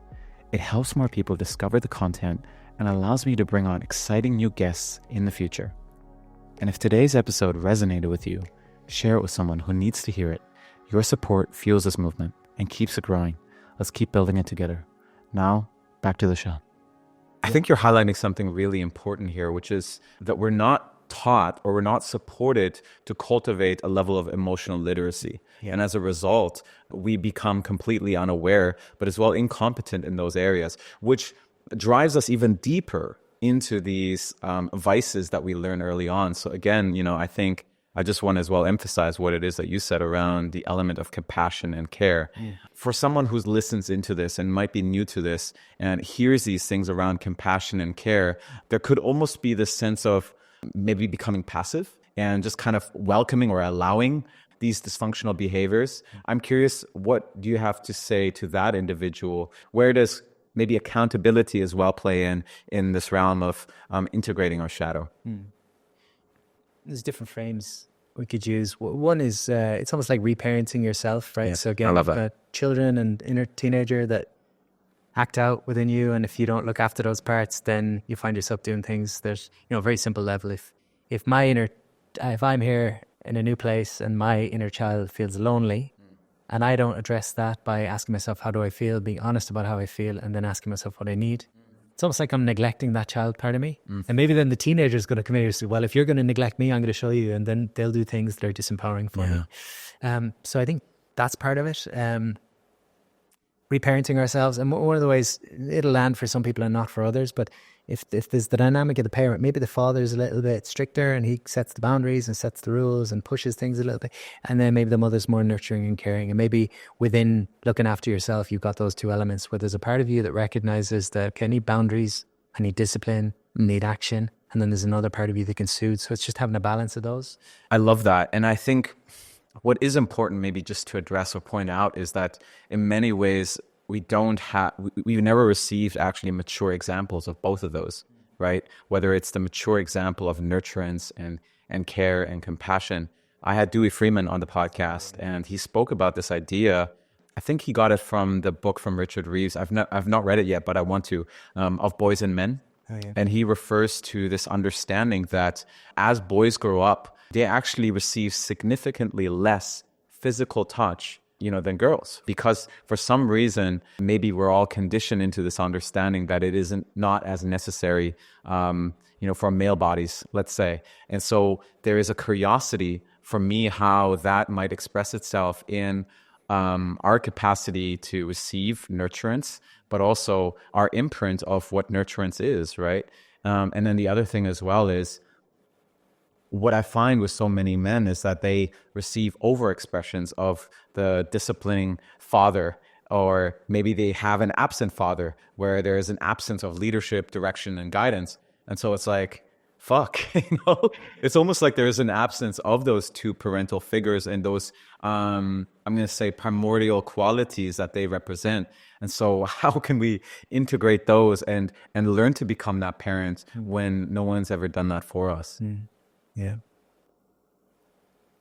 It helps more people discover the content and allows me to bring on exciting new guests in the future. And if today's episode resonated with you, share it with someone who needs to hear it. Your support fuels this movement. and keeps it growing. Let's keep building it together. Now, back to the show. I think you're highlighting something really important here, which is that we're not taught or we're not supported to cultivate a level of emotional literacy. Yeah. And as a result, we become completely unaware, but as well incompetent in those areas, which drives us even deeper into these vices that we learn early on. So again, I think I just want to as well emphasize what it is that you said around the element of compassion and care. Yeah. For someone who listens into this and might be new to this and hears these things around compassion and care, there could almost be this sense of maybe becoming passive and just kind of welcoming or allowing these dysfunctional behaviors. I'm curious, what do you have to say to that individual? Where does maybe accountability as well play in this realm of integrating our shadow? There's different frames we could use. One is it's almost like reparenting yourself, right? Yeah, so again, I love that. Children and inner teenager that act out within you, and if you don't look after those parts, then you find yourself doing things. There's a very simple level. If I'm here in a new place and my inner child feels lonely, and I don't address that by asking myself, how do I feel, being honest about how I feel, and then asking myself what I need, it's almost like I'm neglecting that child part of me. And maybe then the teenager is going to come in and say, well, if you're going to neglect me, I'm going to show you. And then they'll do things that are disempowering for me. So I think that's part of it. Reparenting ourselves. And one of the ways it'll land for some people and not for others. But if there's the dynamic of the parent, maybe the father's a little bit stricter and he sets the boundaries and sets the rules and pushes things a little bit. And then maybe the mother's more nurturing and caring. And maybe within looking after yourself, you've got those two elements where there's a part of you that recognizes that, okay, I need boundaries, I need discipline, I need action. And then there's another part of you that can soothe. So it's just having a balance of those. I love that. And I think what is important maybe just to address or point out is that in many ways, we've never received actually mature examples of both of those, right? Whether it's the mature example of nurturance and care and compassion. I had Dewey Freeman on the podcast and he spoke about this idea. I think he got it from the book from Richard Reeves. I've not read it yet, but I want to, of Boys and Men. Oh, yeah. And he refers to this understanding that as boys grow up, they actually receive significantly less physical touch than girls, because for some reason, maybe we're all conditioned into this understanding that it isn't not as necessary, for male bodies, let's say. And so there is a curiosity for me how that might express itself in our capacity to receive nurturance, but also our imprint of what nurturance is, right? And then the other thing as well is, what I find with so many men is that they receive overexpressions of the disciplining father, or maybe they have an absent father where there is an absence of leadership, direction, and guidance. And so it's like, fuck, it's almost like there is an absence of those two parental figures and those, I'm going to say, primordial qualities that they represent. And so how can we integrate those and learn to become that parent when no one's ever done that for us? Yeah.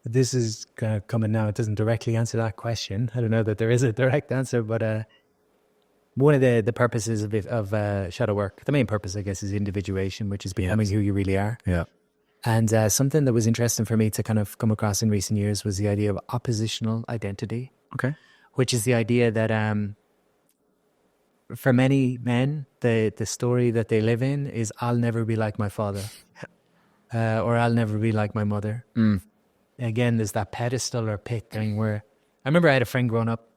This is kind of coming now. It doesn't directly answer that question. I don't know that there is a direct answer, but one of the purposes of shadow work, the main purpose, I guess, is individuation, which is becoming who you really are. Yeah. And something that was interesting for me to kind of come across in recent years was the idea of oppositional identity. Okay. Which is the idea that for many men, the story that they live in is, I'll never be like my father. Or I'll never be like my mother. Again, there's that pedestal or pit thing where I remember I had a friend growing up,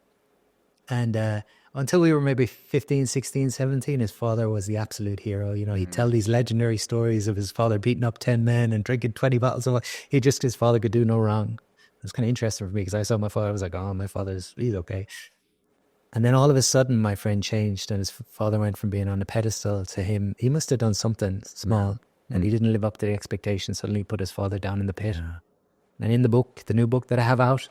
and until we were maybe 15, 16, 17, his father was the absolute hero. He'd tell these legendary stories of his father beating up 10 men and drinking 20 bottles of wine. His father could do no wrong. It was kind of interesting for me because I saw my father, I was like, oh, he's okay. And then all of a sudden, my friend changed and his father went from being on a pedestal to him. He must have done something small. And he didn't live up to the expectations. Suddenly put his father down in the pit. Yeah. And in the new book that I have out,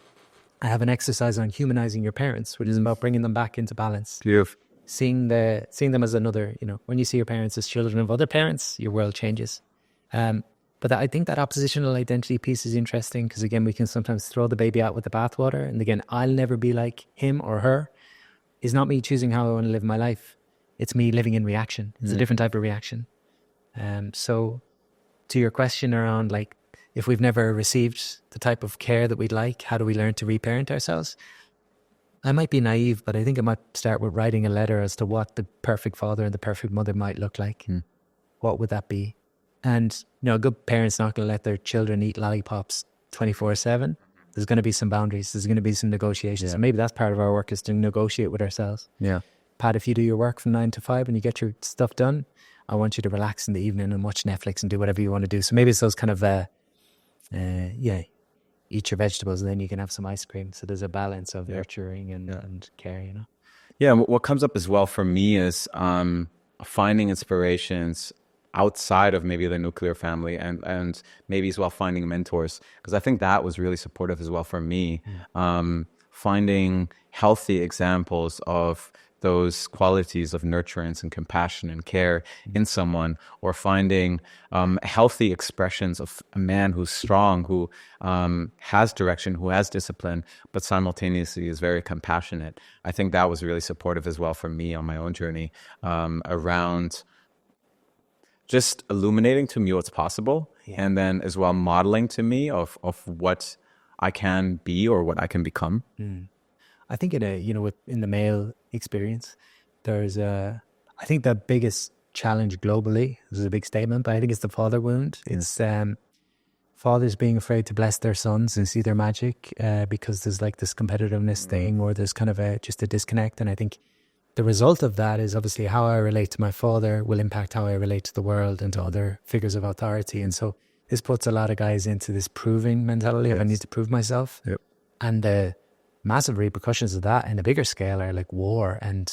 I have an exercise on humanizing your parents, which is about bringing them back into balance. Beautiful. Seeing them as another, when you see your parents as children of other parents, your world changes. But I think that oppositional identity piece is interesting because, again, we can sometimes throw the baby out with the bathwater. And again, I'll never be like him or her is not me choosing how I want to live my life. It's me living in reaction. It's a different type of reaction. So to your question around, like, if we've never received the type of care that we'd like, how do we learn to reparent ourselves? I might be naive, but I think I might start with writing a letter as to what the perfect father and the perfect mother might look like. What would that be? And, a good parent's not going to let their children eat lollipops 24/7. There's going to be some boundaries. There's going to be some negotiations. Yeah. And maybe that's part of our work, is to negotiate with ourselves. Yeah. Pat, if you do your work from 9 to 5 and you get your stuff done, I want you to relax in the evening and watch Netflix and do whatever you want to do. So maybe it's those kind of, eat your vegetables and then you can have some ice cream. So there's a balance of nurturing and care, Yeah, what comes up as well for me is finding inspirations outside of maybe the nuclear family, and maybe as well finding mentors, because I think that was really supportive as well for me. Finding healthy examples of those qualities of nurturance and compassion and care in someone, or finding healthy expressions of a man who's strong, who has direction, who has discipline, but simultaneously is very compassionate. I think that was really supportive as well for me on my own journey, around just illuminating to me what's possible, and then as well modeling to me of what I can be or what I can become. I think in the male experience, there's I think the biggest challenge globally, this is a big statement, but I think it's the father wound. It's fathers being afraid to bless their sons and see their magic, because there's like this competitiveness thing, or there's kind of just a disconnect. And I think the result of that is obviously how I relate to my father will impact how I relate to the world and to other figures of authority. And so this puts a lot of guys into this proving mentality of I need to prove myself. Yep. And the massive repercussions of that in a bigger scale are like war and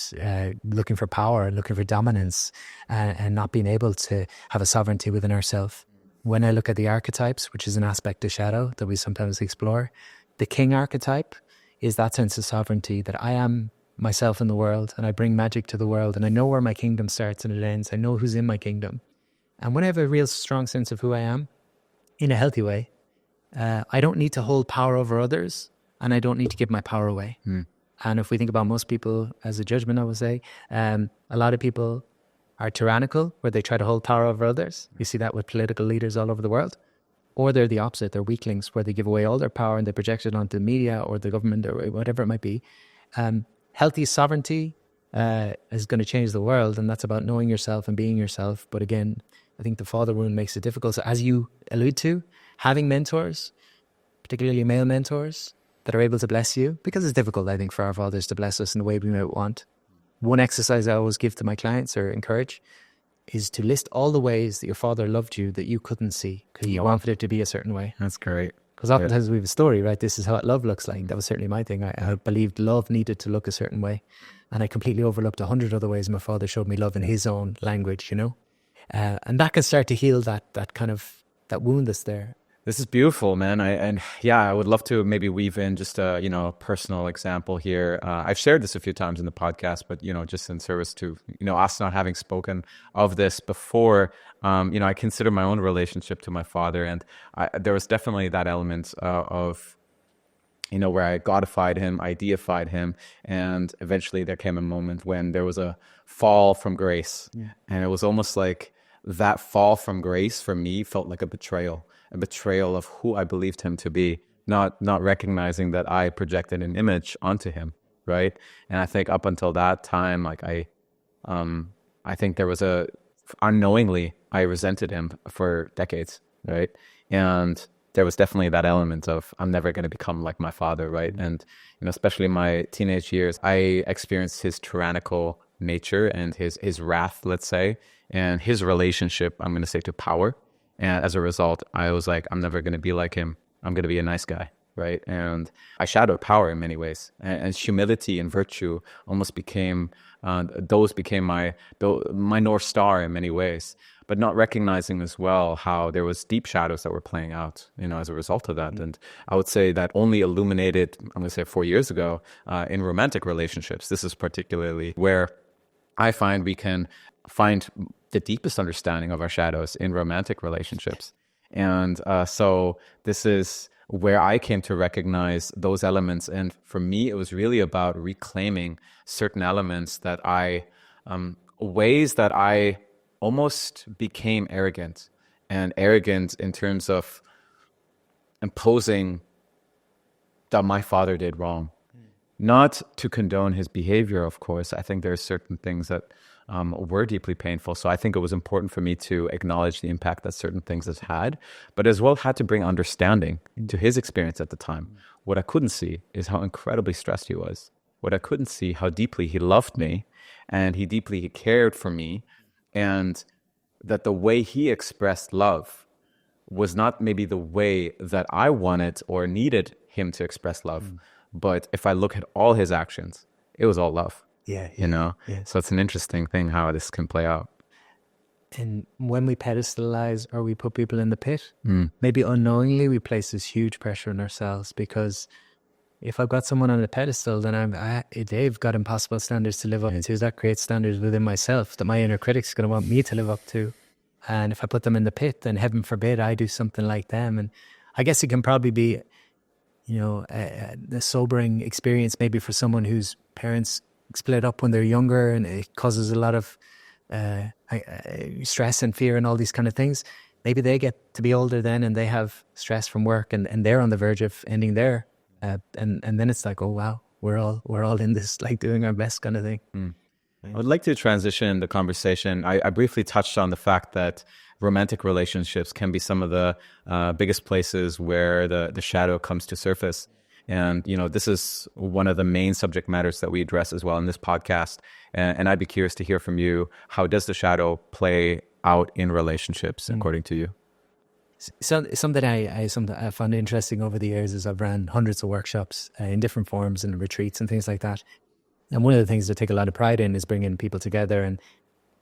looking for power and looking for dominance, and not being able to have a sovereignty within ourselves. When I look at the archetypes, which is an aspect of shadow that we sometimes explore, the king archetype is that sense of sovereignty, that I am myself in the world and I bring magic to the world, and I know where my kingdom starts and it ends. I know who's in my kingdom. And when I have a real strong sense of who I am in a healthy way, I don't need to hold power over others, and I don't need to give my power away. And if we think about most people as a judgment, I would say, a lot of people are tyrannical, where they try to hold power over others. You see that with political leaders all over the world. Or they're the opposite. They're weaklings, where they give away all their power and they project it onto the media or the government or whatever it might be. Healthy sovereignty is going to change the world, and that's about knowing yourself and being yourself. But again, I think the father wound makes it difficult. So as you allude to, having mentors, particularly male mentors, that are able to bless you, because it's difficult, I think, for our fathers to bless us in the way we might want. One exercise I always give to my clients or encourage is to list all the ways that your father loved you that you couldn't see because you wanted it to be a certain way. That's great. Because oftentimes we have a story, right? This is how love looks like. That was certainly my thing. I believed love needed to look a certain way. And I completely overlooked 100 other ways my father showed me love in his own language, And that can start to heal that kind of, that wound that's there. This is beautiful, man. I would love to maybe weave in just a, personal example here. I've shared this a few times in the podcast, but, just in service to, us not having spoken of this before, I consider my own relationship to my father. And there was definitely that element of, where I godified him, I deified him. And eventually there came a moment when there was a fall from grace. Yeah. And it was almost like that fall from grace for me felt like a betrayal of who I believed him to be, not recognizing that I projected an image onto him, right? And I think up until that time, like I think there was unknowingly, I resented him for decades, right? And there was definitely that element of I'm never going to become like my father, right? And especially in my teenage years, I experienced his tyrannical nature and his wrath, let's say, and his relationship, I'm going to say, to power. And as a result, I was like, I'm never going to be like him. I'm going to be a nice guy, right? And I shadowed power in many ways. And humility and virtue almost became, those became my North Star in many ways. But not recognizing as well how there was deep shadows that were playing out, as a result of that. And I would say that only illuminated, I'm going to say 4 years ago, in romantic relationships. This is particularly where I find we can find the deepest understanding of our shadows in romantic relationships. And so this is where I came to recognize those elements. And for me, it was really about reclaiming certain elements that ways that I almost became arrogant in terms of imposing that my father did wrong, Not to condone his behavior, of course. I think there are certain things that were deeply painful. So I think it was important for me to acknowledge the impact that certain things has had, but as well had to bring understanding to his experience at the time. What I couldn't see is how incredibly stressed he was. What I couldn't see, how deeply he loved me and he deeply cared for me, and that the way he expressed love was not maybe the way that I wanted or needed him to express love. But if I look at all his actions, it was all love. Yeah. You know? Yeah. So it's an interesting thing how this can play out. And when we pedestalize or we put people in the pit, maybe unknowingly we place this huge pressure on ourselves, because if I've got someone on a pedestal, then they've got impossible standards to live up to. That creates standards within myself that my inner critic's going to want me to live up to. And if I put them in the pit, then heaven forbid I do something like them. And I guess it can probably be, a sobering experience maybe for someone whose parents split up when they're younger, and it causes a lot of stress and fear and all these kind of things. Maybe they get to be older then and they have stress from work and they're on the verge of ending there. And then it's like, oh wow, we're all in this, like doing our best kind of thing. I would like to transition the conversation. I briefly touched on the fact that romantic relationships can be some of the biggest places where the shadow comes to surface. And, this is one of the main subject matters that we address as well in this podcast. And I'd be curious to hear from you. How does the shadow play out in relationships, according to you? So something I found interesting over the years is I've ran hundreds of workshops in different forms and retreats and things like that. And one of the things I take a lot of pride in is bringing people together, and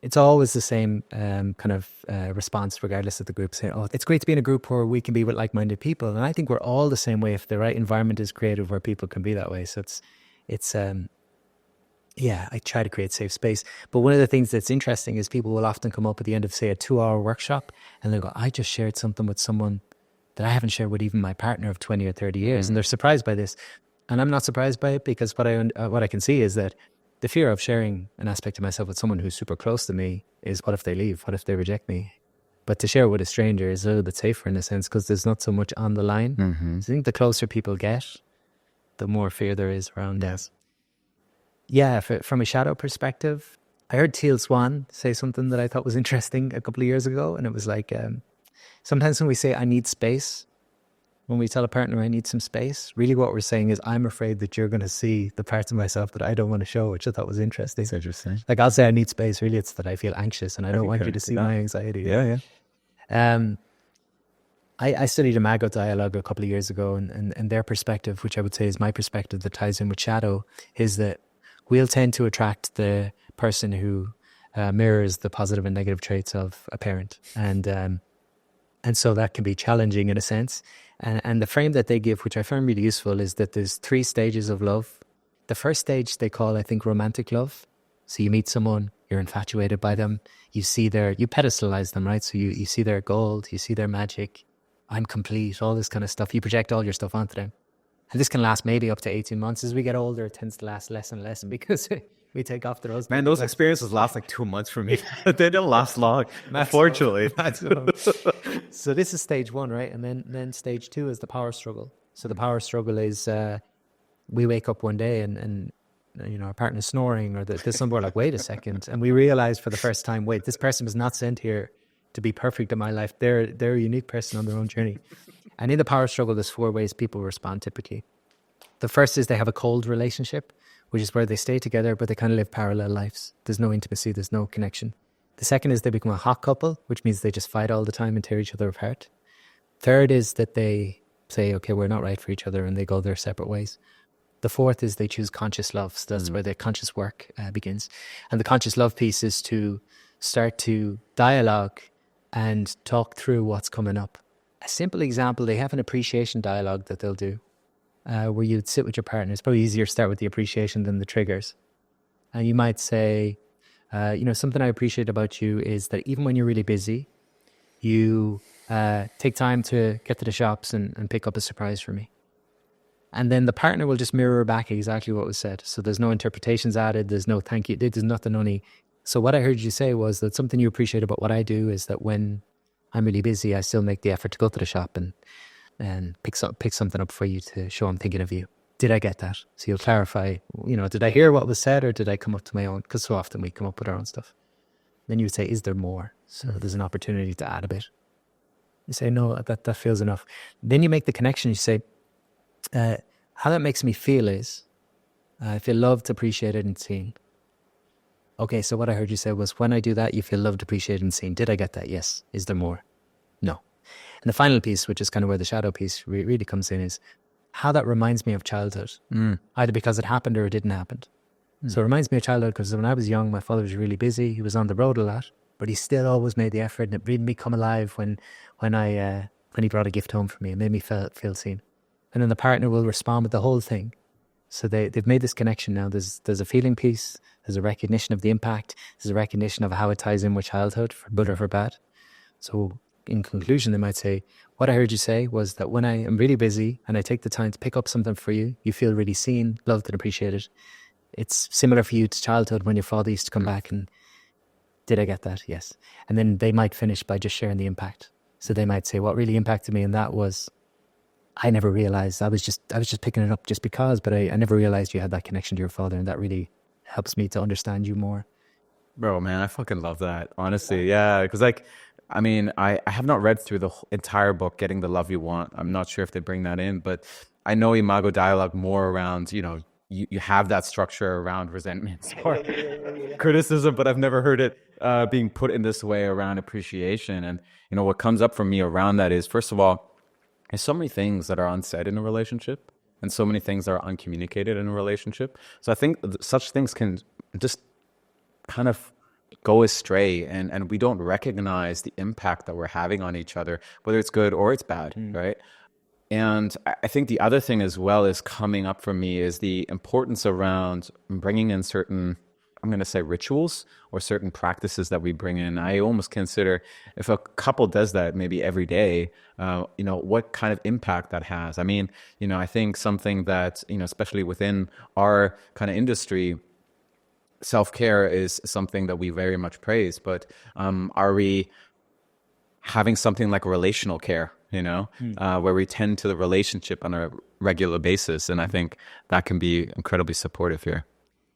it's always the same kind of response, regardless of the group, saying, oh, it's great to be in a group where we can be with like-minded people. And I think we're all the same way if the right environment is created where people can be that way. So I try to create safe space. But one of the things that's interesting is people will often come up at the end of, say, a 2-hour workshop, and they'll go, I just shared something with someone that I haven't shared with even my partner of 20 or 30 years. And they're surprised by this. And I'm not surprised by it, because what I can see is that the fear of sharing an aspect of myself with someone who's super close to me is, what if they leave? What if they reject me? But to share it with a stranger is a little bit safer in a sense, because there's not so much on the line. So I think the closer people get, the more fear there is around us. Yeah, from a shadow perspective, I heard Teal Swan say something that I thought was interesting a couple of years ago. And it was like, sometimes when we say I need space, when we tell a partner I need some space, really what we're saying is, I'm afraid that you're going to see the parts of myself that I don't want to show, which I thought was interesting. That's interesting. Like, I'll say I need space. Really, it's that I feel anxious and I don't want you to see my anxiety. Yeah. I studied imago dialogue a couple of years ago, and their perspective, which I would say is my perspective that ties in with shadow, is that we'll tend to attract the person who mirrors the positive and negative traits of a parent. And so that can be challenging in a sense. And the frame that they give, which I found really useful, is that there's 3 stages of love. The first stage they call, I think, romantic love. So you meet someone, you're infatuated by them, you pedestalize them, right? So you see their gold, you see their magic, I'm complete, all this kind of stuff. You project all your stuff onto them. And this can last maybe up to 18 months. As we get older, it tends to last less and less because we take off the rose. Man, those experiences last like 2 months for me. They don't last long, unfortunately. So this is stage 1, right? And then stage 2 is the power struggle. So the power struggle is we wake up one day and our partner's snoring, or there's somewhere like, wait a second. And we realize for the first time, wait, this person was not sent here to be perfect in my life. They're a unique person on their own journey. And in the power struggle, there's 4 ways people respond typically. The first is they have a cold relationship, which is where they stay together, but they kind of live parallel lives. There's no intimacy, there's no connection. The second is they become a hot couple, which means they just fight all the time and tear each other apart. Third is that they say, okay, we're not right for each other, and they go their separate ways. The fourth is they choose conscious love. So that's where the conscious work begins. And the conscious love piece is to start to dialogue and talk through what's coming up. A simple example, they have an appreciation dialogue that they'll do where you'd sit with your partner. It's probably easier to start with the appreciation than the triggers. And you might say, something I appreciate about you is that even when you're really busy, you take time to get to the shops and pick up a surprise for me. And then the partner will just mirror back exactly what was said. So there's no interpretations added. There's no thank you. There's nothing only. So what I heard you say was that something you appreciate about what I do is that when I'm really busy, I still make the effort to go to the shop and pick something up for you to show I'm thinking of you. did I get that? So you'll clarify, did I hear what was said or did I come up to my own? Because so often we come up with our own stuff. Then you would say, is there more? So there's an opportunity to add a bit. You say, no, that feels enough. Then you make the connection. You say, how that makes me feel is, I feel loved, appreciated, and seen. Okay, so what I heard you say was, when I do that, you feel loved, appreciated, and seen. Did I get that? Yes. Is there more? No. And the final piece, which is kind of where the shadow piece really comes in, is how that reminds me of childhood, either because it happened or it didn't happen. So it reminds me of childhood because when I was young, my father was really busy. He was on the road a lot, but he still always made the effort, and it made me come alive when he brought a gift home for me. It made me feel seen. And then the partner will respond with the whole thing. So they've made this connection now. There's a feeling piece. There's a recognition of the impact. There's a recognition of how it ties in with childhood, for good or for bad. So in conclusion, they might say, what I heard you say was that when I am really busy and I take the time to pick up something for you, you feel really seen, loved, and appreciated. It's similar for you to childhood when your father used to come back and, did I get that? Yes. And then they might finish by just sharing the impact. So they might say, what really impacted me in that was, I never realized, I was just picking it up just because, but I never realized you had that connection to your father, and that really helps me to understand you more. Bro, man, I fucking love that. Honestly, yeah. Because I have not read through the entire book, Getting the Love You Want. I'm not sure if they bring that in, but I know Imago Dialogue more around, you have that structure around resentment or criticism, but I've never heard it being put in this way around appreciation. And, what comes up for me around that is, first of all, there's so many things that are unsaid in a relationship and so many things that are uncommunicated in a relationship. So I think such things can just kind of go astray, and we don't recognize the impact that we're having on each other, whether it's good or it's bad, right? And I think the other thing as well is coming up for me is the importance around bringing in certain, I'm going to say, rituals or certain practices that we bring in. I almost consider if a couple does that maybe every day, what kind of impact that has. I mean, I think something that, especially within our kind of industry, self-care is something that we very much praise, but are we having something like relational care, where we tend to the relationship on a regular basis? And I think that can be incredibly supportive here.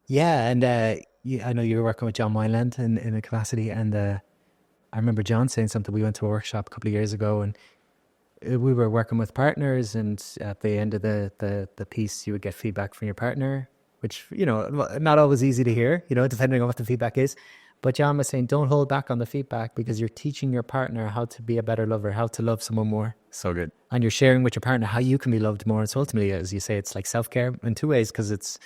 Yeah, and I know you were working with John Wineland in a capacity, and I remember John saying something. We went to a workshop a couple of years ago, and we were working with partners, and at the end of the piece, you would get feedback from your partner, which, not always easy to hear, depending on what the feedback is. But John was saying, don't hold back on the feedback, because you're teaching your partner how to be a better lover, how to love someone more. So good. And you're sharing with your partner how you can be loved more. So ultimately, as you say, it's like self-care in two ways, because it's,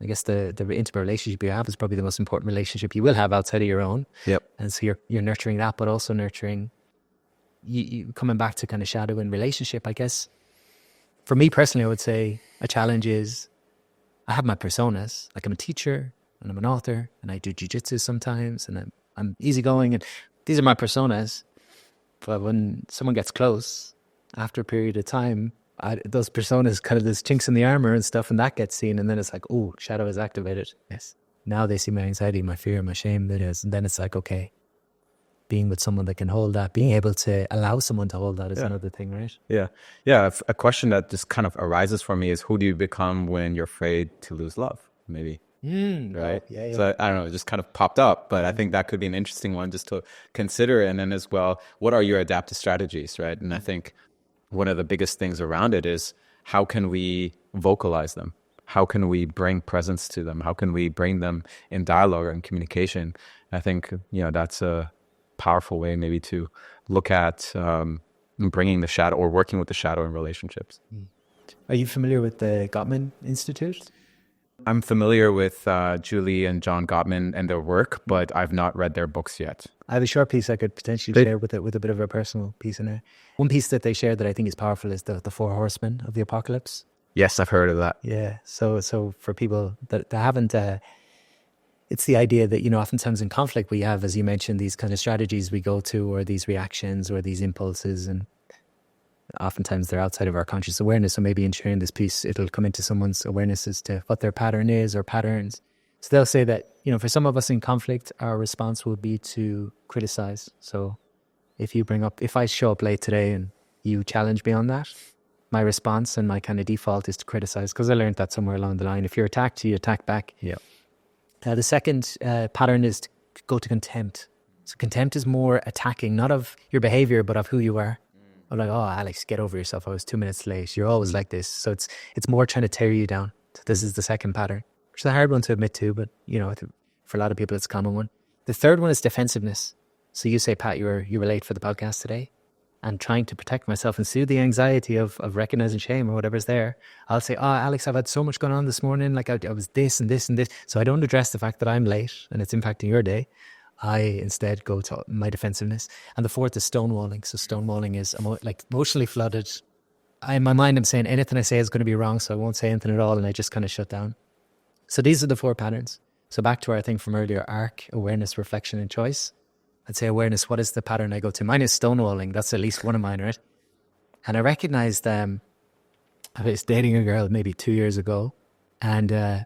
I guess the intimate relationship you have is probably the most important relationship you will have outside of your own. Yep. And so you're nurturing that, but also nurturing, you coming back to kind of shadow in relationship. I guess for me personally, I would say a challenge is I have my personas. Like, I'm a teacher and I'm an author and I do jiu-jitsu sometimes, and I'm easygoing, and these are my personas. But when someone gets close, after a period of time, those personas, kind of there's chinks in the armor and stuff, and that gets seen, and then it's like, oh, shadow is activated. Yes. Now they see my anxiety, my fear, my shame, that is, and then it's like, okay, being with someone that can hold that, being able to allow someone to hold that is another thing, right? Yeah. Yeah. A question that just kind of arises for me is, who do you become when you're afraid to lose love? Maybe. Right. Oh, yeah. So I don't know, it just kind of popped up, but I think that could be an interesting one just to consider. And then as well, what are your adaptive strategies, right? And I think one of the biggest things around it is, how can we vocalize them? How can we bring presence to them? How can we bring them in dialogue and communication? I think, that's a powerful way maybe to look at bringing the shadow or working with the shadow in relationships. Are you familiar with the Gottman Institute? I'm familiar with Julie and John Gottman and their work, but I've not read their books yet. I have a short piece I could potentially share with a bit of a personal piece in it. One piece that they shared that I think is powerful is the 4 horsemen of the apocalypse. Yes, I've heard of that. Yeah. So for people that haven't, it's the idea that, oftentimes in conflict we have, as you mentioned, these kind of strategies we go to, or these reactions or these impulses, and oftentimes they're outside of our conscious awareness. So maybe in sharing this piece, it'll come into someone's awareness as to what their pattern is or patterns. So they'll say that, for some of us in conflict, our response will be to criticize. So if I show up late today and you challenge me on that, my response and my kind of default is to criticize, because I learned that somewhere along the line. If you're attacked, you attack back. Yeah. The second pattern is to go to contempt. So contempt is more attacking, not of your behavior, but of who you are. I'm like, oh, Alex, get over yourself. I was 2 minutes late. You're always like this. So it's more trying to tear you down. So this is the second pattern, which is a hard one to admit to, but I think for a lot of people, it's a common one. The third one is defensiveness. So you say, Pat, you were late for the podcast today, and trying to protect myself and soothe the anxiety of recognizing shame or whatever's there. I'll say, oh, Alex, I've had so much going on this morning. Like I was this and this and this. So I don't address the fact that I'm late and it's impacting your day. I instead go to my defensiveness. And the fourth is stonewalling. So stonewalling is emotionally flooded. In my mind, I'm saying anything I say is going to be wrong, so I won't say anything at all, and I just kind of shut down. So these are the 4 patterns. So back to our thing from earlier, ARC, awareness, reflection, and choice. I'd say awareness, what is the pattern I go to? Mine is stonewalling. That's at least one of mine, right? And I recognized I was dating a girl maybe 2 years ago, and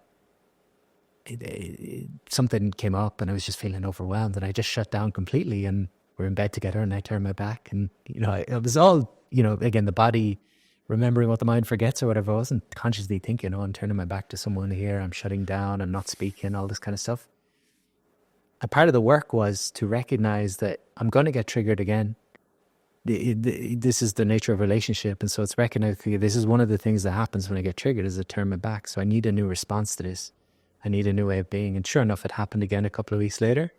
something came up and I was just feeling overwhelmed, and I just shut down completely, and we're in bed together and I turned my back, and it was all, again, the body remembering what the mind forgets or whatever. I wasn't consciously thinking, I'm turning my back to someone here, I'm shutting down, I'm not speaking, all this kind of stuff. A part of the work was to recognize that I'm going to get triggered again. This is the nature of relationship, and so it's recognizing this is one of the things that happens when I get triggered, is I turn my back. So I need a new response to this. I need a new way of being. And sure enough, it happened again a couple of weeks later.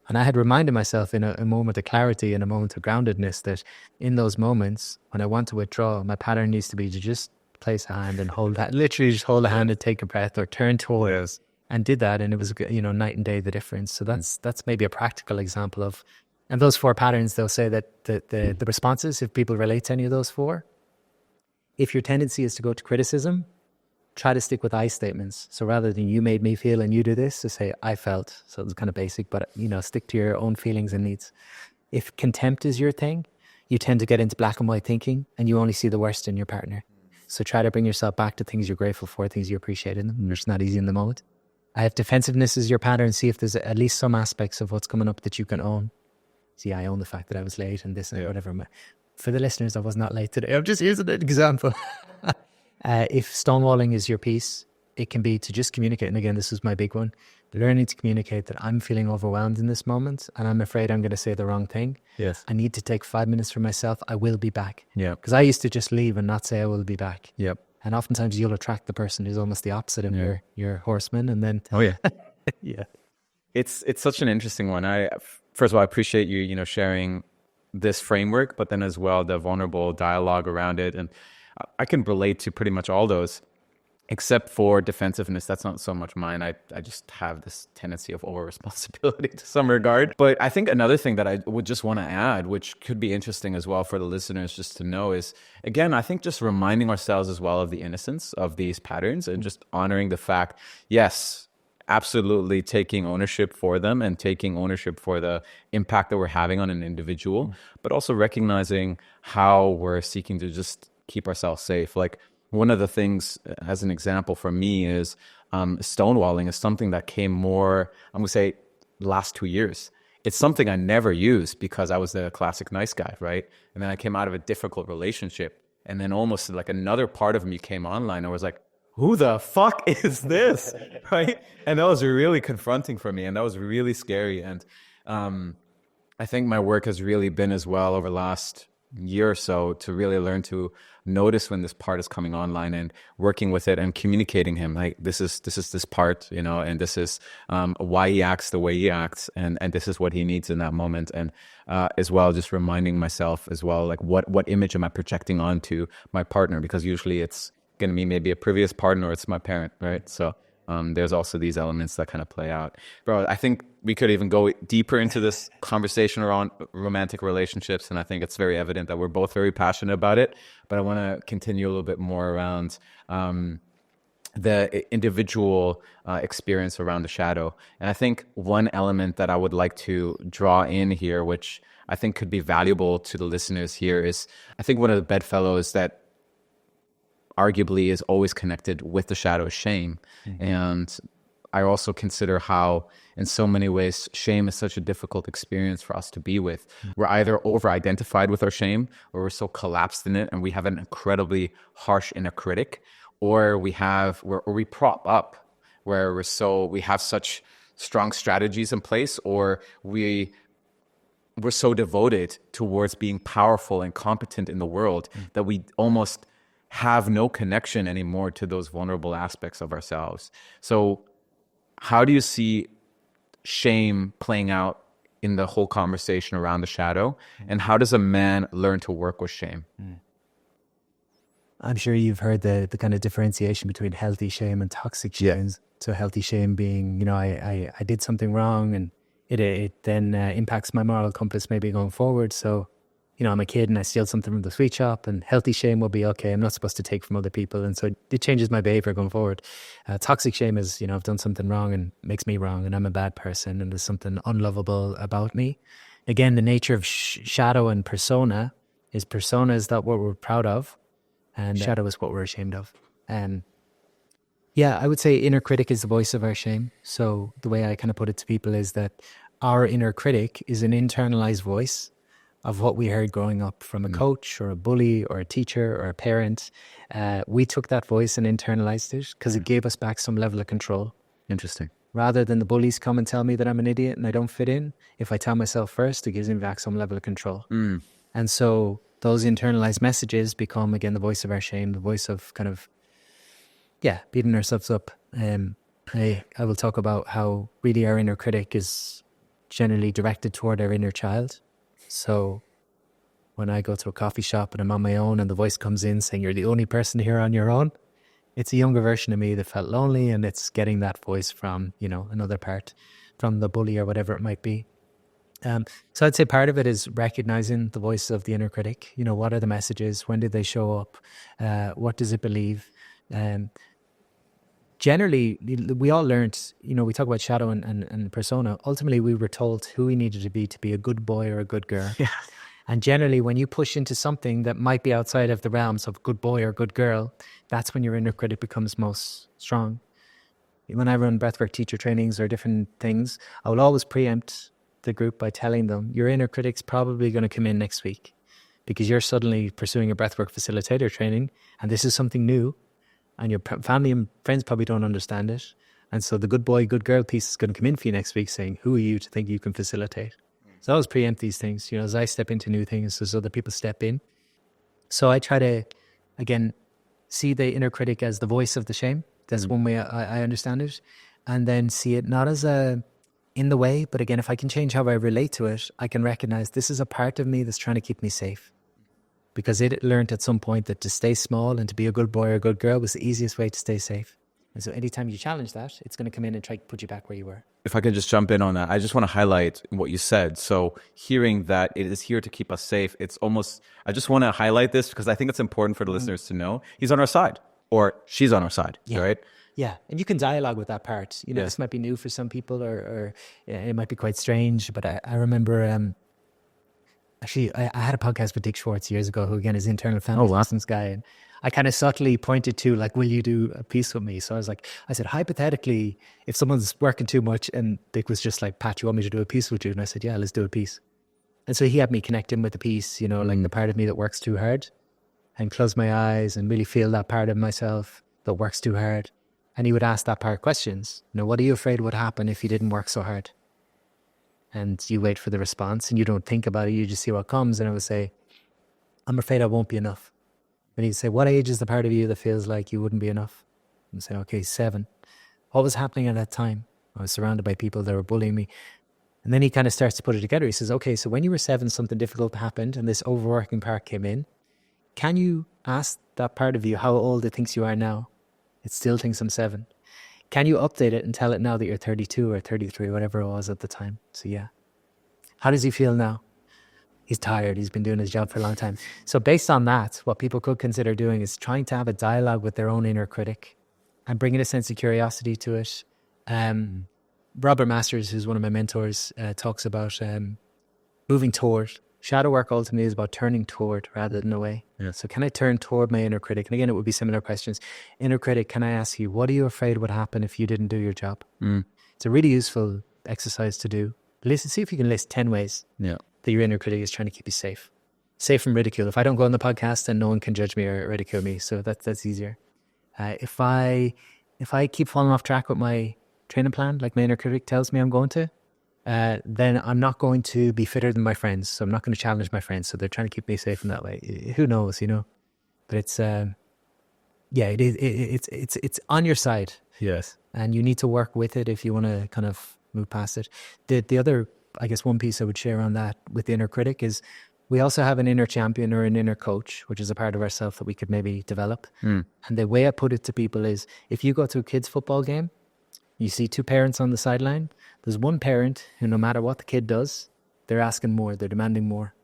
And I had reminded myself in a moment of clarity and a moment of groundedness that in those moments, when I want to withdraw, my pattern needs to be to just place a hand and hold that, literally just hold a hand and take a breath or turn towards, and did that. And it was, night and day, the difference. So that's maybe a practical example of, and those 4 patterns, they'll say that the responses, if people relate to any of those 4, if your tendency is to go to criticism, try to stick with I statements. So rather than you made me feel and you do this, to say I felt. So it's kind of basic, but stick to your own feelings and needs. If contempt is your thing, you tend to get into black and white thinking and you only see the worst in your partner. So try to bring yourself back to things you're grateful for, things you appreciate in them. It's not easy in the moment. If defensiveness is your pattern, see if there's at least some aspects of what's coming up that you can own. See, I own the fact that I was late and this and whatever. For the listeners, I was not late today. I'm just using an example. If stonewalling is your piece, it can be to just communicate. And again, this is my big one. Learning to communicate that I'm feeling overwhelmed in this moment and I'm afraid I'm going to say the wrong thing. Yes. I need to take 5 minutes for myself. I will be back. Yeah. Because I used to just leave and not say I will be back. Yep. And oftentimes you'll attract the person who's almost the opposite of your horseman. And then... Oh, yeah. Yeah. It's such an interesting one. First of all, I appreciate you, sharing this framework, but then as well, the vulnerable dialogue around it. And I can relate to pretty much all those, except for defensiveness. That's not so much mine. I just have this tendency of over responsibility to some regard. But I think another thing that I would just want to add, which could be interesting as well for the listeners just to know, is, again, I think just reminding ourselves as well of the innocence of these patterns and just honoring the fact, yes, absolutely taking ownership for them and taking ownership for the impact that we're having on an individual, but also recognizing how we're seeking to just keep ourselves safe. Like, one of the things, as an example for me, is stonewalling is something that came more, I'm going to say, last 2 years. It's something I never used because I was the classic nice guy, right? And then I came out of a difficult relationship. And then almost like another part of me came online. I was like, who the fuck is this, right? And that was really confronting for me. And that was really scary. And I think my work has really been as well over the last year or so to really learn to notice when this part is coming online and working with it and communicating him like this is this part, and this is why he acts the way he acts, and this is what he needs in that moment. And as well, just reminding myself as well, like what image am I projecting onto my partner, because usually it's going to be maybe a previous partner or it's my parent, right? So there's also these elements that kind of play out. Bro, I think we could even go deeper into this conversation around romantic relationships, and I think it's very evident that we're both very passionate about it. But I want to continue a little bit more around the individual experience around the shadow. And I think one element that I would like to draw in here, which I think could be valuable to the listeners here, is I think one of the bedfellows that arguably is always connected with the shadow of shame. Mm-hmm. And I also consider how, in so many ways, shame is such a difficult experience for us to be with. We're either over-identified with our shame, or we're so collapsed in it, and we have an incredibly harsh inner critic, or we prop up, where we have such strong strategies in place, or we're so devoted towards being powerful and competent in the world that we almost have no connection anymore to those vulnerable aspects of ourselves. So how do you see shame playing out in the whole conversation around the shadow? And how does a man learn to work with shame? I'm sure you've heard the kind of differentiation between healthy shame and toxic shame. Yeah. So healthy shame being, I did something wrong, and it then impacts my moral compass maybe going forward. So, I'm a kid and I steal something from the sweet shop, and healthy shame will be, okay, I'm not supposed to take from other people. And so it changes my behavior going forward. Toxic shame is, I've done something wrong and makes me wrong, and I'm a bad person, and there's something unlovable about me. Again, the nature of shadow and persona is that what we're proud of, and shadow is what we're ashamed of. Yeah, I would say inner critic is the voice of our shame. So the way I kind of put it to people is that our inner critic is an internalized voice of what we heard growing up from a coach or a bully or a teacher or a parent. We took that voice and internalized it because it gave us back some level of control. Interesting. Rather than the bullies come and tell me that I'm an idiot and I don't fit in, if I tell myself first, it gives me back some level of control. And so those internalized messages become, again, the voice of our shame, the voice of kind of, beating ourselves up. I will talk about how really our inner critic is generally directed toward our inner child. So when I go to a coffee shop and I'm on my own and the voice comes in saying, you're the only person here on your own, it's a younger version of me that felt lonely, and it's getting that voice from, another part, from the bully or whatever it might be. So I'd say part of it is recognizing the voice of the inner critic. What are the messages? When did they show up? What does it believe? Generally, we all learned, we talk about shadow and persona. Ultimately, we were told who we needed to be a good boy or a good girl. Yeah. And generally, when you push into something that might be outside of the realms of good boy or good girl, that's when your inner critic becomes most strong. When I run breathwork teacher trainings or different things, I will always preempt the group by telling them, your inner critic's probably going to come in next week because you're suddenly pursuing a breathwork facilitator training, and this is something new. And your family and friends probably don't understand it. And so the good boy, good girl piece is going to come in for you next week saying, who are you to think you can facilitate? So I always preempt these things, as I step into new things, as other people step in. So I try to, again, see the inner critic as the voice of the shame. That's one way I understand it. And then see it not as in the way, but again, if I can change how I relate to it, I can recognize this is a part of me that's trying to keep me safe. Because it learned at some point that to stay small and to be a good boy or a good girl was the easiest way to stay safe. And so anytime you challenge that, it's going to come in and try to put you back where you were. If I could just jump in on that, I just want to highlight what you said. So hearing that it is here to keep us safe, I just want to highlight this because I think it's important for the listeners to know he's on our side or she's on our side, right? Yeah, and you can dialogue with that part. This might be new for some people or it might be quite strange, but I remember... Actually, I had a podcast with Dick Schwartz years ago, who again is internal family systems guy, and I kind of subtly pointed to will you do a piece with me? So I said, hypothetically, if someone's working too much, and Dick was just like, Pat, you want me to do a piece with you? And I said, yeah, let's do a piece. And so he had me connect in with the piece, like the part of me that works too hard, and close my eyes and really feel that part of myself that works too hard. And he would ask that part questions. What are you afraid would happen if you didn't work so hard? And you wait for the response and you don't think about it. You just see what comes. And I would say, I'm afraid I won't be enough. And he'd say, what age is the part of you that feels like you wouldn't be enough? And say, okay, 7. What was happening at that time? I was surrounded by people that were bullying me. And then he kind of starts to put it together. He says, okay, so when you were 7, something difficult happened and this overworking part came in. Can you ask that part of you how old it thinks you are now? It still thinks I'm 7. Can you update it and tell it now that you're 32 or 33, whatever it was at the time? So yeah. How does he feel now? He's tired. He's been doing his job for a long time. So based on that, what people could consider doing is trying to have a dialogue with their own inner critic and bringing a sense of curiosity to it. Robert Masters, who's one of my mentors, talks about moving toward Shadow work ultimately is about turning toward rather than away. Yeah. So can I turn toward my inner critic? And again, it would be similar questions. Inner critic, can I ask you, what are you afraid would happen if you didn't do your job? It's a really useful exercise to do. See if you can list 10 ways that your inner critic is trying to keep you safe. Safe from ridicule. If I don't go on the podcast, then no one can judge me or ridicule me. So that's easier. If I keep falling off track with my training plan, like my inner critic tells me I'm going to, then I'm not going to be fitter than my friends. So I'm not going to challenge my friends. So they're trying to keep me safe in that way. Who knows, But it's it's on your side. Yes. And you need to work with it if you want to kind of move past it. The other, I guess, one piece I would share on that with the inner critic is we also have an inner champion or an inner coach, which is a part of ourself that we could maybe develop. And the way I put it to people is, if you go to a kid's football game, you see two parents on the sideline. There's one parent who, no matter what the kid does, they're asking more, they're demanding more.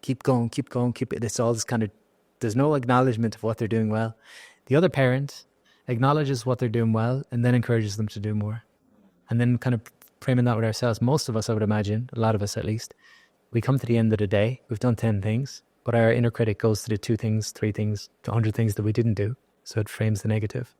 Keep going, keep going, keep it. It's all this kind of, there's no acknowledgement of what they're doing well. The other parent acknowledges what they're doing well and then encourages them to do more. And then kind of framing that with ourselves, most of us, I would imagine, a lot of us at least, we come to the end of the day, we've done 10 things, but our inner critic goes to the 2 things, 3 things, 100 things that we didn't do. So it frames the negative.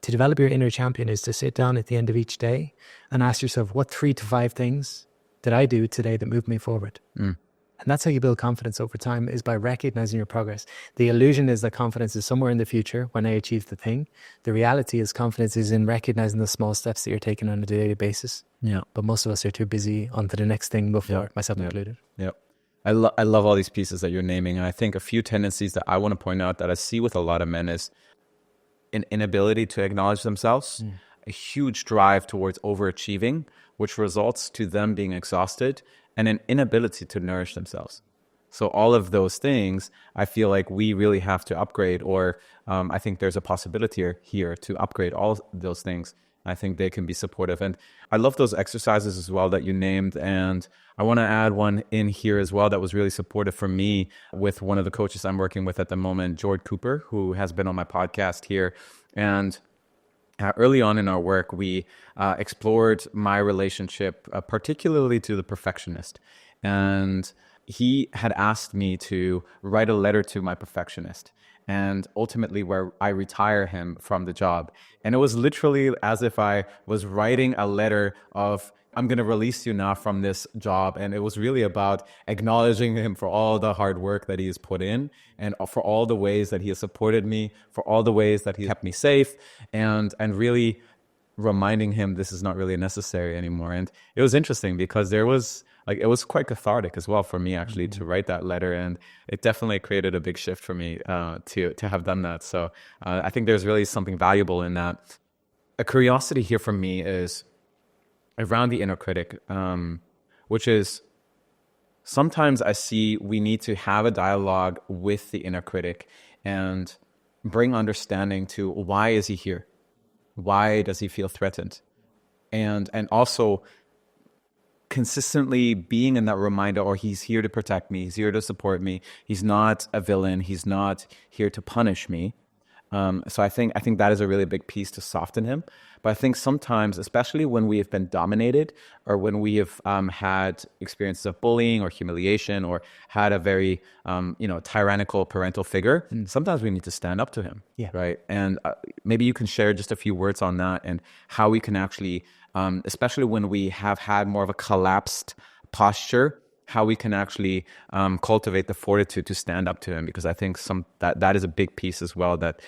To develop your inner champion is to sit down at the end of each day and ask yourself, what 3 to 5 things did I do today that moved me forward? And that's how you build confidence over time, is by recognizing your progress. The illusion is that confidence is somewhere in the future when I achieve the thing. The reality is confidence is in recognizing the small steps that you're taking on a daily basis. Yeah. But most of us are too busy on to the next thing before, myself included. Yeah. I love all these pieces that you're naming. And I think a few tendencies that I want to point out that I see with a lot of men is an inability to acknowledge themselves, a huge drive towards overachieving, which results to them being exhausted, and an inability to nourish themselves. So all of those things, I feel like we really have to upgrade, or I think there's a possibility here to upgrade all those things. I think they can be supportive. And I love those exercises as well that you named. And I want to add one in here as well that was really supportive for me with one of the coaches I'm working with at the moment, George Cooper, who has been on my podcast here. And early on in our work, we explored my relationship, particularly to the perfectionist. And he had asked me to write a letter to my perfectionist, and ultimately where I retire him from the job. And it was literally as if I was writing a letter of, I'm going to release you now from this job. And it was really about acknowledging him for all the hard work that he has put in, and for all the ways that he has supported me, for all the ways that he kept me safe, and really reminding him this is not really necessary anymore. And it was interesting because it was quite cathartic as well for me, actually, to write that letter. And it definitely created a big shift for me to have done that. So I think there's really something valuable in that. A curiosity here for me is around the inner critic, which is sometimes I see we need to have a dialogue with the inner critic and bring understanding to, why is he here? Why does he feel threatened? And also consistently being in that reminder, or he's here to protect me, he's here to support me, he's not a villain, he's not here to punish me. So I think that is a really big piece to soften him. But I think sometimes, especially when we have been dominated, or when we have had experiences of bullying or humiliation, or had a very tyrannical parental figure, sometimes we need to stand up to him, right? And maybe you can share just a few words on that, and how we can actually, especially when we have had more of a collapsed posture, how we can actually cultivate the fortitude to stand up to him, because I think that is a big piece as well that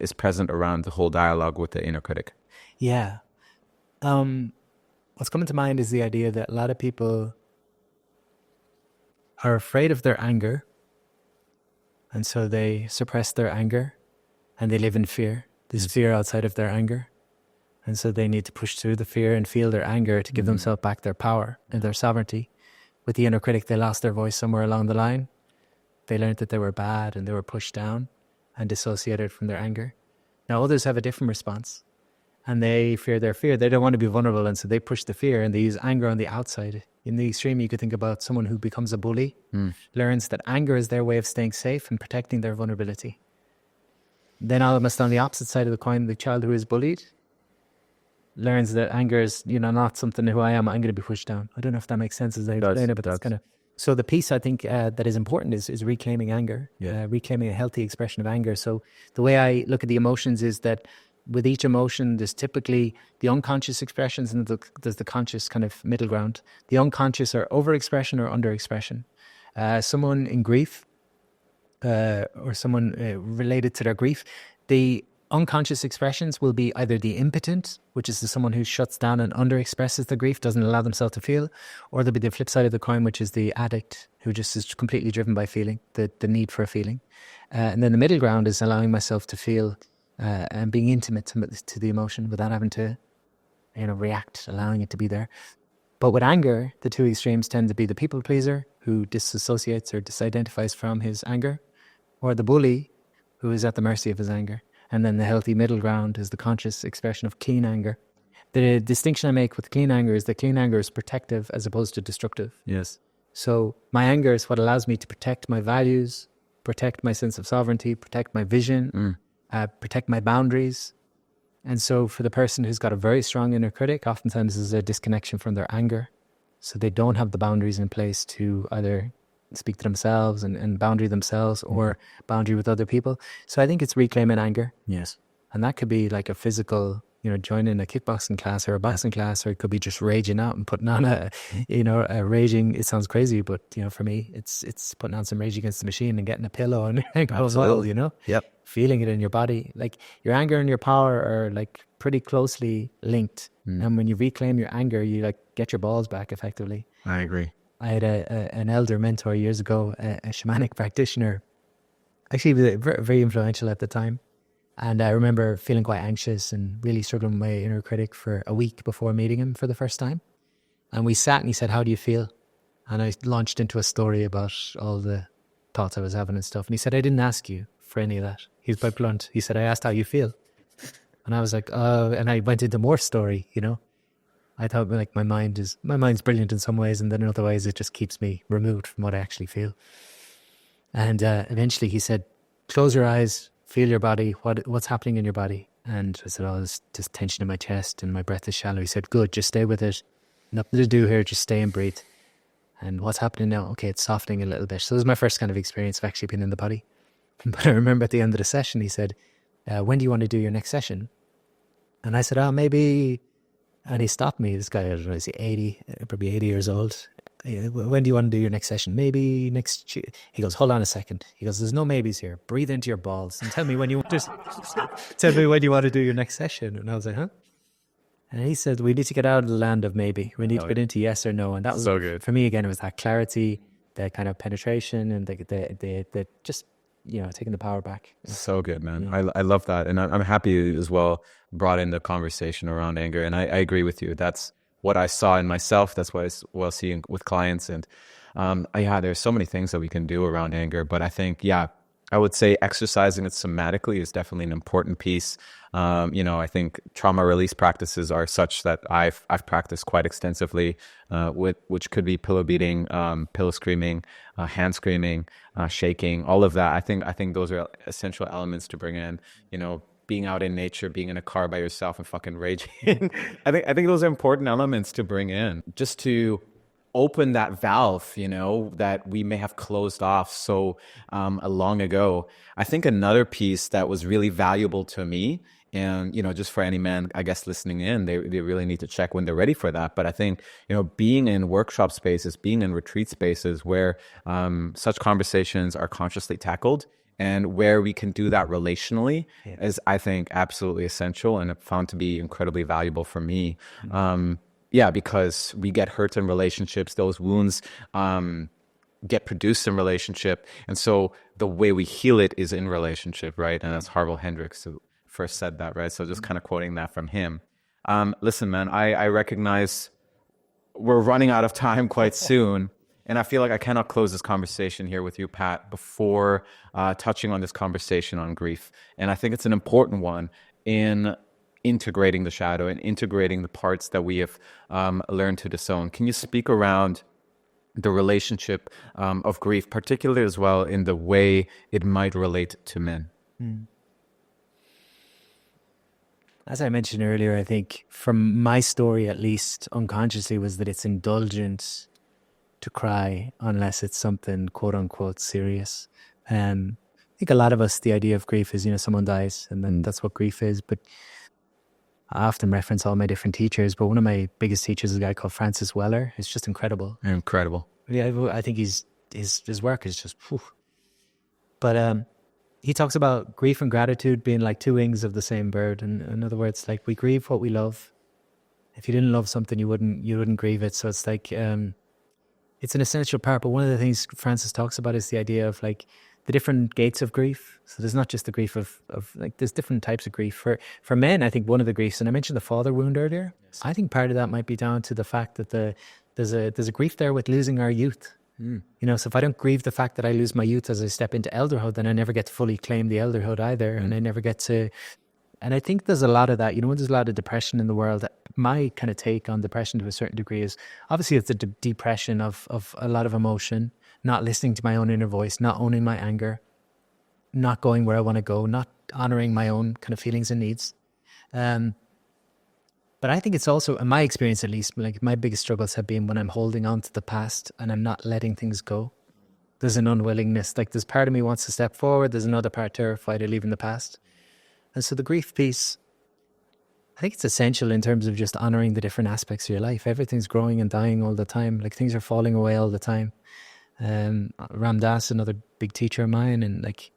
is present around the whole dialogue with the inner critic. Yeah. What's coming to mind is the idea that a lot of people are afraid of their anger, and so they suppress their anger, and they live in fear. There's fear outside of their anger. And so they need to push through the fear and feel their anger to give themselves back their power and their sovereignty. With the inner critic, they lost their voice somewhere along the line. They learned that they were bad, and they were pushed down and dissociated from their anger. Now others have a different response, and they fear their fear. They don't want to be vulnerable, and so they push the fear, and they use anger on the outside. In the extreme, you could think about someone who becomes a bully, learns that anger is their way of staying safe and protecting their vulnerability. Then almost on the opposite side of the coin, the child who is bullied learns that anger is, not something who I am. I'm going to be pushed down. I don't know if that makes sense as I explain it, but that's kind of... So the piece I think that is important is reclaiming anger, reclaiming a healthy expression of anger. So the way I look at the emotions is that with each emotion, there's typically the unconscious expressions and there's the conscious kind of middle ground. The unconscious are overexpression or underexpression. Someone in grief or someone related to their grief, the unconscious expressions will be either the impotent, which is someone who shuts down and underexpresses the grief, doesn't allow themselves to feel, or there'll be the flip side of the coin, which is the addict who just is completely driven by feeling, the need for a feeling. And then the middle ground is allowing myself to feel and being intimate to the emotion without having to, react, allowing it to be there. But with anger, the two extremes tend to be the people pleaser who disassociates or disidentifies from his anger, or the bully who is at the mercy of his anger. And then the healthy middle ground is the conscious expression of clean anger. The distinction I make with clean anger is that clean anger is protective as opposed to destructive. Yes. So my anger is what allows me to protect my values, protect my sense of sovereignty, protect my vision, protect my boundaries. And so for the person who's got a very strong inner critic, oftentimes there's a disconnection from their anger. So they don't have the boundaries in place to either speak to themselves and boundary themselves or boundary with other people. So I think it's reclaiming anger. Yes. And that could be like a physical, joining a kickboxing class or a boxing class, or it could be just raging out and putting on a raging, it sounds crazy, but for me, it's putting on some Rage Against the Machine and getting a pillow and goes well, Yep. Feeling it in your body. Like your anger and your power are like pretty closely linked. And when you reclaim your anger, you like get your balls back effectively. I agree. I had an elder mentor years ago, a shamanic practitioner. Actually, he was very, very influential at the time. And I remember feeling quite anxious and really struggling with my inner critic for a week before meeting him for the first time. And we sat and he said, "How do you feel?" And I launched into a story about all the thoughts I was having and stuff. And he said, "I didn't ask you for any of that." He was quite blunt. He said, "I asked how you feel." And I was like, "Oh," and I went into more story, I thought like my mind's brilliant in some ways, and then in other ways it just keeps me removed from what I actually feel. And eventually he said, "Close your eyes, feel your body. What's happening in your body?" And I said, "Oh, there's just tension in my chest and my breath is shallow." He said, "Good, just stay with it. Nothing to do here, just stay and breathe." And what's happening now? Okay, it's softening a little bit. So this was my first kind of experience of actually being in the body. But I remember at the end of the session, he said, "When do you want to do your next session?" And I said, "Oh, maybe..." And he stopped me. This guy, I don't know, is he 80, probably 80 years old. "When do you want to do your next session?" "Maybe next Tuesday." He goes, "Hold on a second." He goes, "There's no maybes here. Breathe into your balls and tell me when you want to do your next session." And I was like, "Huh?" And he said, "We need to get out of the land of maybe. We need to get into yes or no." And that was so good. For me, again, it was that clarity, that kind of penetration, and the just, taking the power back. So good, man. I love that. And I'm happy you as well brought in the conversation around anger. And I agree with you. That's what I saw in myself. That's what I see with clients. And there's so many things that we can do around anger. But I think, I would say exercising it somatically is definitely an important piece. I think trauma release practices are such that I've practiced quite extensively, which could be pillow beating, pillow screaming, hand screaming, shaking, all of that. I think those are essential elements to bring in. Being out in nature, being in a car by yourself and fucking raging. I think those are important elements to bring in, just to open that valve, that we may have closed off so long ago. I think another piece that was really valuable to me, and just for any man, I guess, listening in, they really need to check when they're ready for that. But I think being in workshop spaces, being in retreat spaces where such conversations are consciously tackled, and where we can do that relationally is, I think, absolutely essential, and found to be incredibly valuable for me. Because we get hurt in relationships, those wounds get produced in relationship. And so the way we heal it is in relationship, right? And that's Harville Hendricks who first said that, right? So just kind of quoting that from him. Listen, man, I recognize we're running out of time quite soon. And I feel like I cannot close this conversation here with you, Pat, before touching on this conversation on grief. And I think it's an important one in integrating the shadow and integrating the parts that we have learned to disown. Can you speak around the relationship of grief, particularly as well in the way it might relate to men? As I mentioned earlier, I think from my story, at least unconsciously, was that it's indulgent to cry unless it's something quote unquote serious. I think a lot of us, the idea of grief is, someone dies and then that's what grief is. But I often reference all my different teachers, but one of my biggest teachers is a guy called Francis Weller. It's just incredible. Incredible. Yeah, I think his work is just, whew. But he talks about grief and gratitude being like two wings of the same bird. And in other words, like we grieve what we love. If you didn't love something, you wouldn't grieve it. So it's like, it's an essential part. But one of the things Francis talks about is the idea of like the different gates of grief. So there's not just the grief of like, there's different types of grief. For men, I think one of the griefs, and I mentioned the father wound earlier. Yes. I think part of that might be down to the fact that there's a grief there with losing our youth. So if I don't grieve the fact that I lose my youth as I step into elderhood, then I never get to fully claim the elderhood either. And I never get to, and I think there's a lot of that, when there's a lot of depression in the world, my kind of take on depression to a certain degree is obviously it's a depression of a lot of emotion, not listening to my own inner voice, not owning my anger, not going where I want to go, not honoring my own kind of feelings and needs. But I think it's also, in my experience at least, like my biggest struggles have been when I'm holding on to the past and I'm not letting things go. There's an unwillingness, like there's part of me wants to step forward, there's another part terrified of leaving the past. And so the grief piece, I think it's essential in terms of just honoring the different aspects of your life. Everything's growing and dying all the time. Like things are falling away all the time. Ram Dass, another big teacher of mine, and like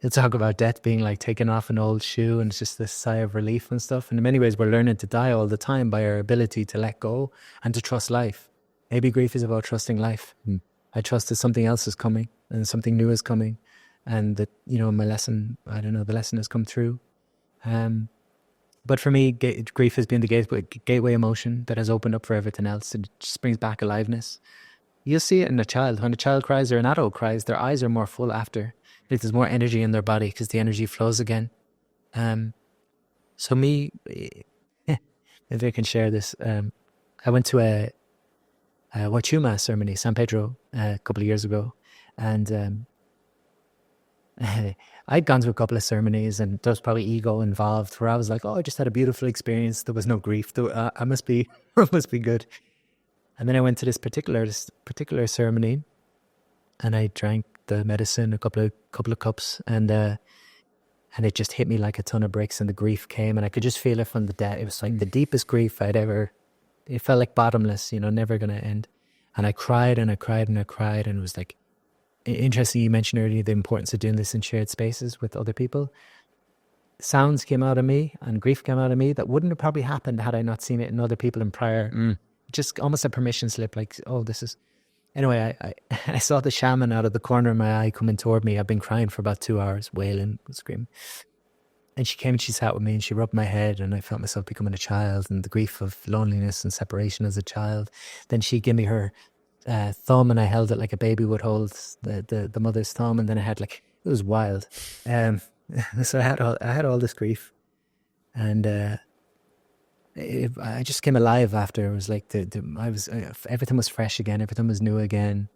he'll talk about death being like taking off an old shoe and it's just this sigh of relief and stuff. And in many ways, we're learning to die all the time by our ability to let go and to trust life. Maybe grief is about trusting life. I trust that something else is coming and something new is coming. And that, my lesson, the lesson has come through. But for me, grief has been the gateway emotion that has opened up for everything else. It just brings back aliveness. You'll see it in a child. When a child cries or an adult cries, their eyes are more full after. Like there's more energy in their body because the energy flows again. So me, if I can share this, I went to a Wachuma ceremony, San Pedro, a couple of years ago. And I'd gone to a couple of ceremonies and there was probably ego involved where I was like, I just had a beautiful experience. There was no grief. I must be good. And then I went to this particular ceremony and I drank the medicine, a couple of cups, and it just hit me like a ton of bricks and the grief came and I could just feel it from the depth. It was like the deepest grief I'd ever, it felt like bottomless, never going to end. And I cried and I cried and I cried and it was like, interesting you mentioned earlier the importance of doing this in shared spaces with other people. Sounds came out of me and grief came out of me that wouldn't have probably happened had I not seen it in other people in prior. Just almost a permission slip, like, this is... Anyway, I saw the shaman out of the corner of my eye coming toward me. I've been crying for about 2 hours, wailing, screaming. And she came and she sat with me and she rubbed my head and I felt myself becoming a child and the grief of loneliness and separation as a child. Then she gave me her thumb and I held it like a baby would hold the mother's thumb, and then I had it was wild. So I had all this grief, and I just came alive after. It was like everything was fresh again, everything was new again.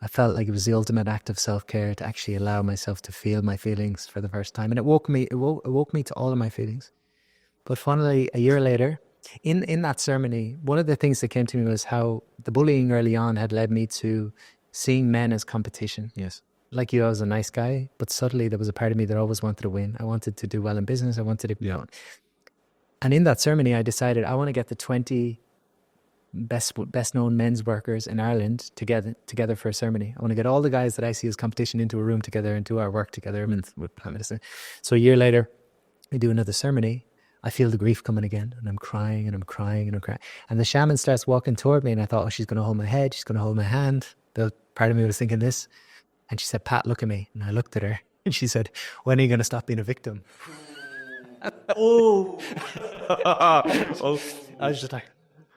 I felt like it was the ultimate act of self-care to actually allow myself to feel my feelings for the first time, and it woke me to all of my feelings. But finally, a year later, in that ceremony, one of the things that came to me was how the bullying early on had led me to seeing men as competition. Yes. Like I was a nice guy, but subtly there was a part of me that always wanted to win. I wanted to do well in business. I wanted to... Yeah. And in that ceremony, I decided I want to get the 20 best known men's workers in Ireland together for a ceremony. I want to get all the guys that I see as competition into a room together and do our work together with plant medicine. So a year later, we do another ceremony. I feel the grief coming again, and I'm crying and I'm crying and I'm crying. And the shaman starts walking toward me, and I thought, she's going to hold my head, she's going to hold my hand. The part of me was thinking this. And she said, "Pat, look at me." And I looked at her, and she said, "When are you going to stop being a victim?" Oh. I was just like,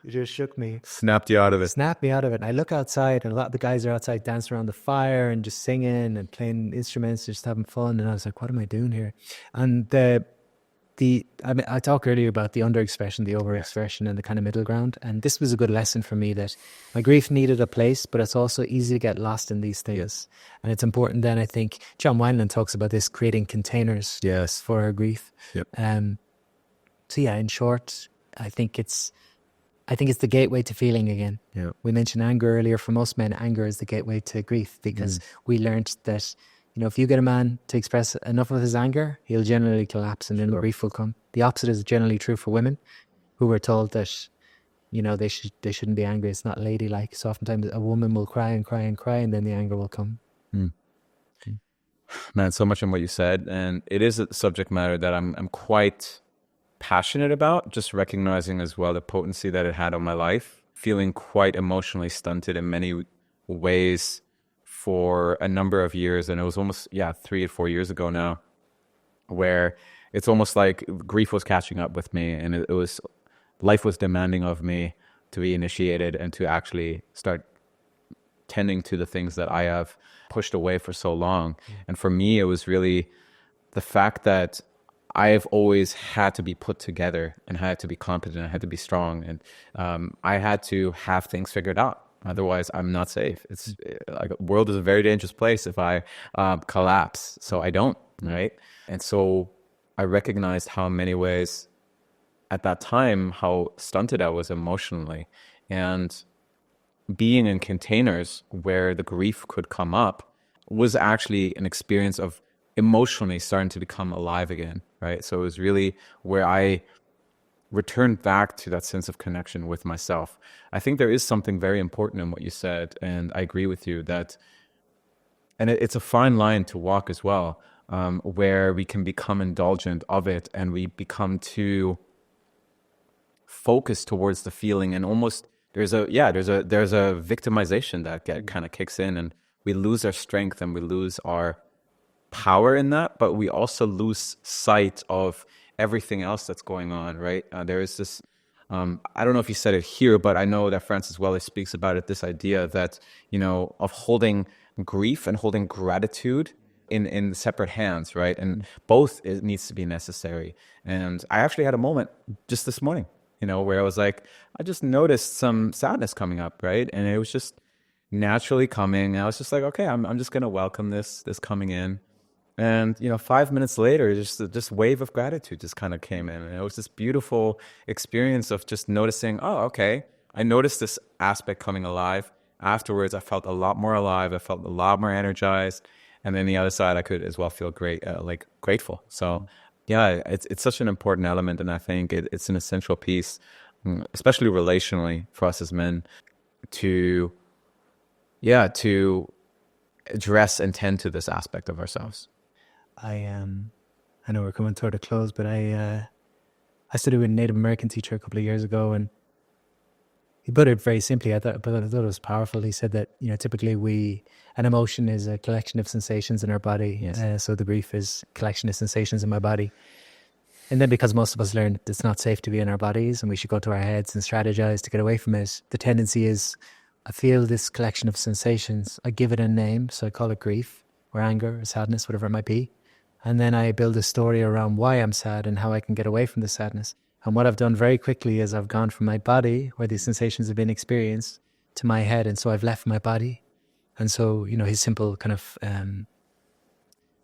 it just shook me. Snapped you out of it. Snapped me out of it. And I look outside, and a lot of the guys are outside dancing around the fire and just singing and playing instruments, just having fun. And I was like, what am I doing here? And I talked earlier about the underexpression, the overexpression, and the kind of middle ground. And this was a good lesson for me that my grief needed a place, but it's also easy to get lost in these things. Yes. And it's important then, I think, John Wineland talks about this, creating containers for our grief. Yep. So yeah, in short, I think it's I think it's the gateway to feeling again. Yeah. We mentioned anger earlier. For most men, anger is the gateway to grief, because we learned that, if you get a man to express enough of his anger, he'll generally collapse and then grief will come. The opposite is generally true for women, who were told that, they shouldn't be angry. It's not ladylike. So oftentimes a woman will cry and cry and cry, and then the anger will come. Man, so much in what you said, and it is a subject matter that I'm quite passionate about, just recognizing as well the potency that it had on my life, feeling quite emotionally stunted in many ways for a number of years. And it was almost 3 or 4 years ago now, where it's almost like grief was catching up with me, and it was, life was demanding of me to be initiated and to actually start tending to the things that I have pushed away for so long. And for me, it was really the fact that I've always had to be put together and had to be competent, I had to be strong, and I had to have things figured out. Otherwise, I'm not safe. It's like, the world is a very dangerous place if I collapse. So I don't, right? And so I recognized how in many ways at that time, how stunted I was emotionally. And being in containers where the grief could come up was actually an experience of emotionally starting to become alive again, right? So it was really where I returned back to that sense of connection with myself. I think there is something very important in what you said, and I agree with you that, and it's a fine line to walk as well, where we can become indulgent of it and we become too focused towards the feeling, and almost there's a victimization that kind of kicks in, and we lose our strength and we lose our power in that, but we also lose sight of everything else that's going on, right? There is this, I don't know if you said it here, but I know that Francis Weller speaks about it, this idea that, of holding grief and holding gratitude in separate hands, right? And both it needs to be necessary. And I actually had a moment just this morning, where I was like, I just noticed some sadness coming up, right? And it was just naturally coming. And I was just like, okay, I'm just going to welcome this coming in. And, 5 minutes later, just this wave of gratitude just kind of came in. And it was this beautiful experience of just noticing, oh, okay, I noticed this aspect coming alive. Afterwards, I felt a lot more alive. I felt a lot more energized. And then the other side, I could as well feel grateful. So yeah, it's such an important element. And I think it's an essential piece, especially relationally for us as men, to address and tend to this aspect of ourselves. I know we're coming toward a close, but I studied with a Native American teacher a couple of years ago, and he put it very simply. I thought it was powerful. He said that typically an emotion is a collection of sensations in our body. Yes. So the grief is a collection of sensations in my body. And then because most of us learn it's not safe to be in our bodies and we should go to our heads and strategize to get away from it, the tendency is, I feel this collection of sensations, I give it a name, so I call it grief or anger or sadness, whatever it might be. And then I build a story around why I'm sad and how I can get away from the sadness. And what I've done very quickly is I've gone from my body, where these sensations have been experienced, to my head. And so I've left my body. And so, his simple kind of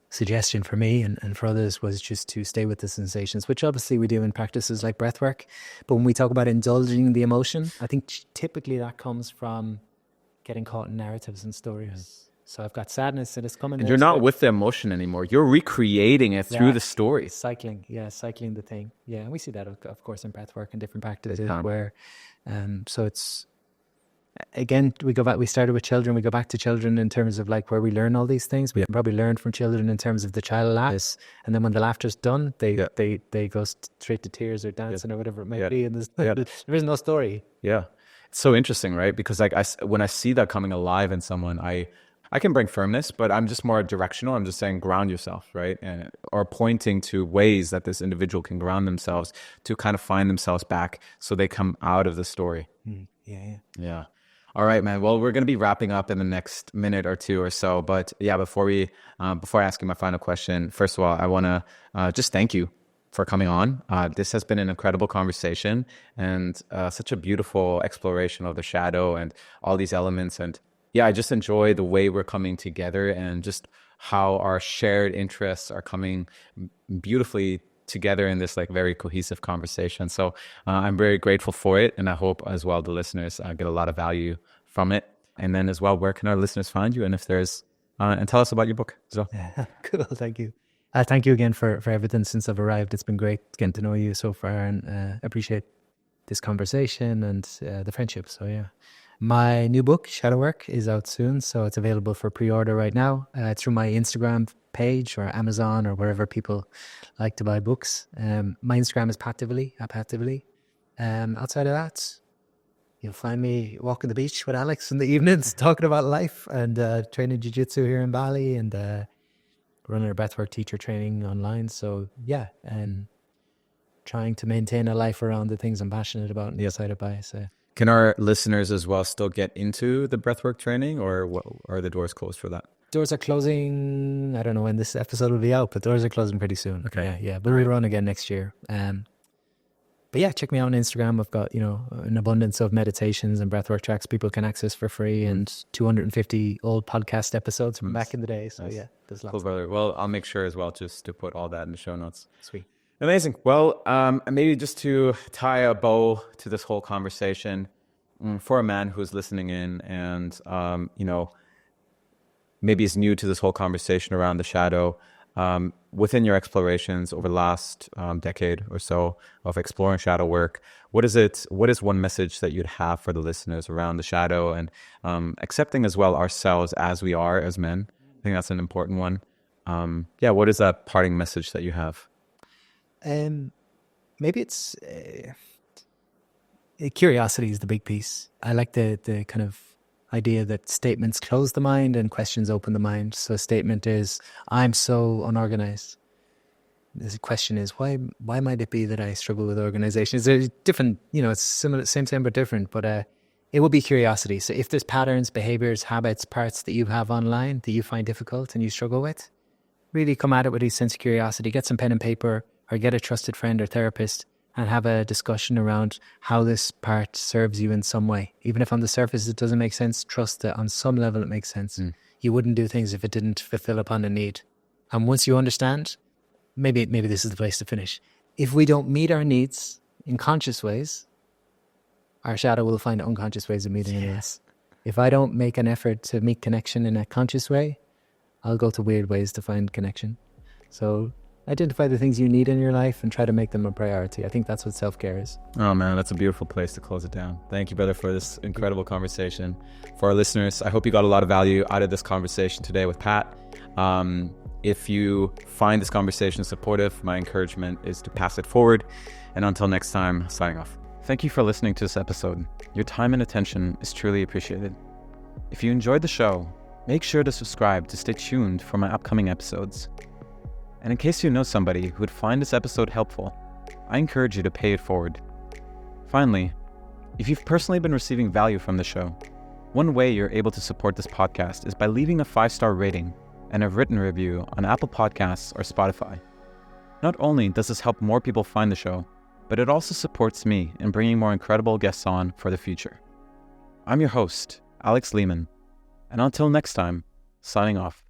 suggestion for me and for others was just to stay with the sensations, which obviously we do in practices like breathwork. But when we talk about indulging the emotion, I think typically that comes from getting caught in narratives and stories. Yes. So I've got sadness and it's coming. And you're not with the emotion anymore. You're recreating it through the story. Cycling the thing. Yeah, and we see that, of course, in breathwork and different practices where, so it's, again, we started with children, we go back to children in terms of like where we learn all these things. We probably learn from children in terms of the child laughs, and then when the laughter's done, they go straight to tears or dancing or whatever it might be, and there is no story. Yeah. It's so interesting, right? Because when I see that coming alive in someone, I can bring firmness, but I'm just more directional. I'm just saying ground yourself, right? Or pointing to ways that this individual can ground themselves to kind of find themselves back so they come out of the story. Yeah. All right, man. Well, we're going to be wrapping up in the next minute or two or so. But yeah, before I ask you my final question, first of all, I want to just thank you for coming on. This has been an incredible conversation and such a beautiful exploration of the shadow and all these elements. And yeah, I just enjoy the way we're coming together and just how our shared interests are coming beautifully together in this like very cohesive conversation. So I'm very grateful for it. And I hope as well the listeners get a lot of value from it. And then as well, where can our listeners find you? And if there's, and tell us about your book as well. Cool, thank you. Thank you again for everything since I've arrived. It's been great getting to know you so far, and appreciate this conversation and the friendship. So yeah. My new book, Shadow Work, is out soon, so it's available for pre-order right now through my Instagram page or Amazon or wherever people like to buy books. My Instagram is Pat Divilly, at Pat Divilly. Outside of that, you'll find me walking the beach with Alex in the evenings, talking about life and training jiu-jitsu here in Bali and running a breathwork teacher training online. So yeah, and trying to maintain a life around the things I'm passionate about and excited by. So. Can our listeners as well still get into the breathwork training, or what, are the doors closed for that? Doors are closing. I don't know when this episode will be out, but doors are closing pretty soon. Okay. Yeah. But we'll run again next year. But yeah, check me out on Instagram. I've got, an abundance of meditations and breathwork tracks people can access for free and 250 old podcast episodes from back in the day. So yeah, there's lots. Cool, brother. Well, I'll make sure as well just to put all that in the show notes. Sweet. Amazing. Well, maybe just to tie a bow to this whole conversation, for a man who's listening in and, maybe is new to this whole conversation around the shadow, within your explorations over the last decade or so of exploring shadow work, what is one message that you'd have for the listeners around the shadow and accepting as well ourselves as we are as men? I think that's an important one. What is that parting message that you have? Maybe it's curiosity is the big piece. I like the kind of idea that statements close the mind and questions open the mind. So a statement is, I'm so unorganized. The question is, why might it be that I struggle with organization? Is there different, it's similar, same but different, but it will be curiosity. So if there's patterns, behaviors, habits, parts that you have online that you find difficult and you struggle with, really come at it with a sense of curiosity. Get some pen and paper or get a trusted friend or therapist and have a discussion around how this part serves you in some way. Even if on the surface it doesn't make sense, trust that on some level it makes sense. You wouldn't do things if it didn't fulfill upon a need. And once you understand, maybe this is the place to finish. If we don't meet our needs in conscious ways, our shadow will find unconscious ways of meeting us. If I don't make an effort to meet connection in a conscious way, I'll go to weird ways to find connection. So identify the things you need in your life and try to make them a priority. I think that's what self-care is. Oh man, that's a beautiful place to close it down. Thank you, brother, for this incredible conversation. For our listeners, I hope you got a lot of value out of this conversation today with Pat. If you find this conversation supportive, my encouragement is to pass it forward. And until next time, signing off. Thank you for listening to this episode. Your time and attention is truly appreciated. If you enjoyed the show, make sure to subscribe to stay tuned for my upcoming episodes. And in case you know somebody who would find this episode helpful, I encourage you to pay it forward. Finally, if you've personally been receiving value from the show, one way you're able to support this podcast is by leaving a 5-star rating and a written review on Apple Podcasts or Spotify. Not only does this help more people find the show, but it also supports me in bringing more incredible guests on for the future. I'm your host, Alex Lehman, and until next time, signing off.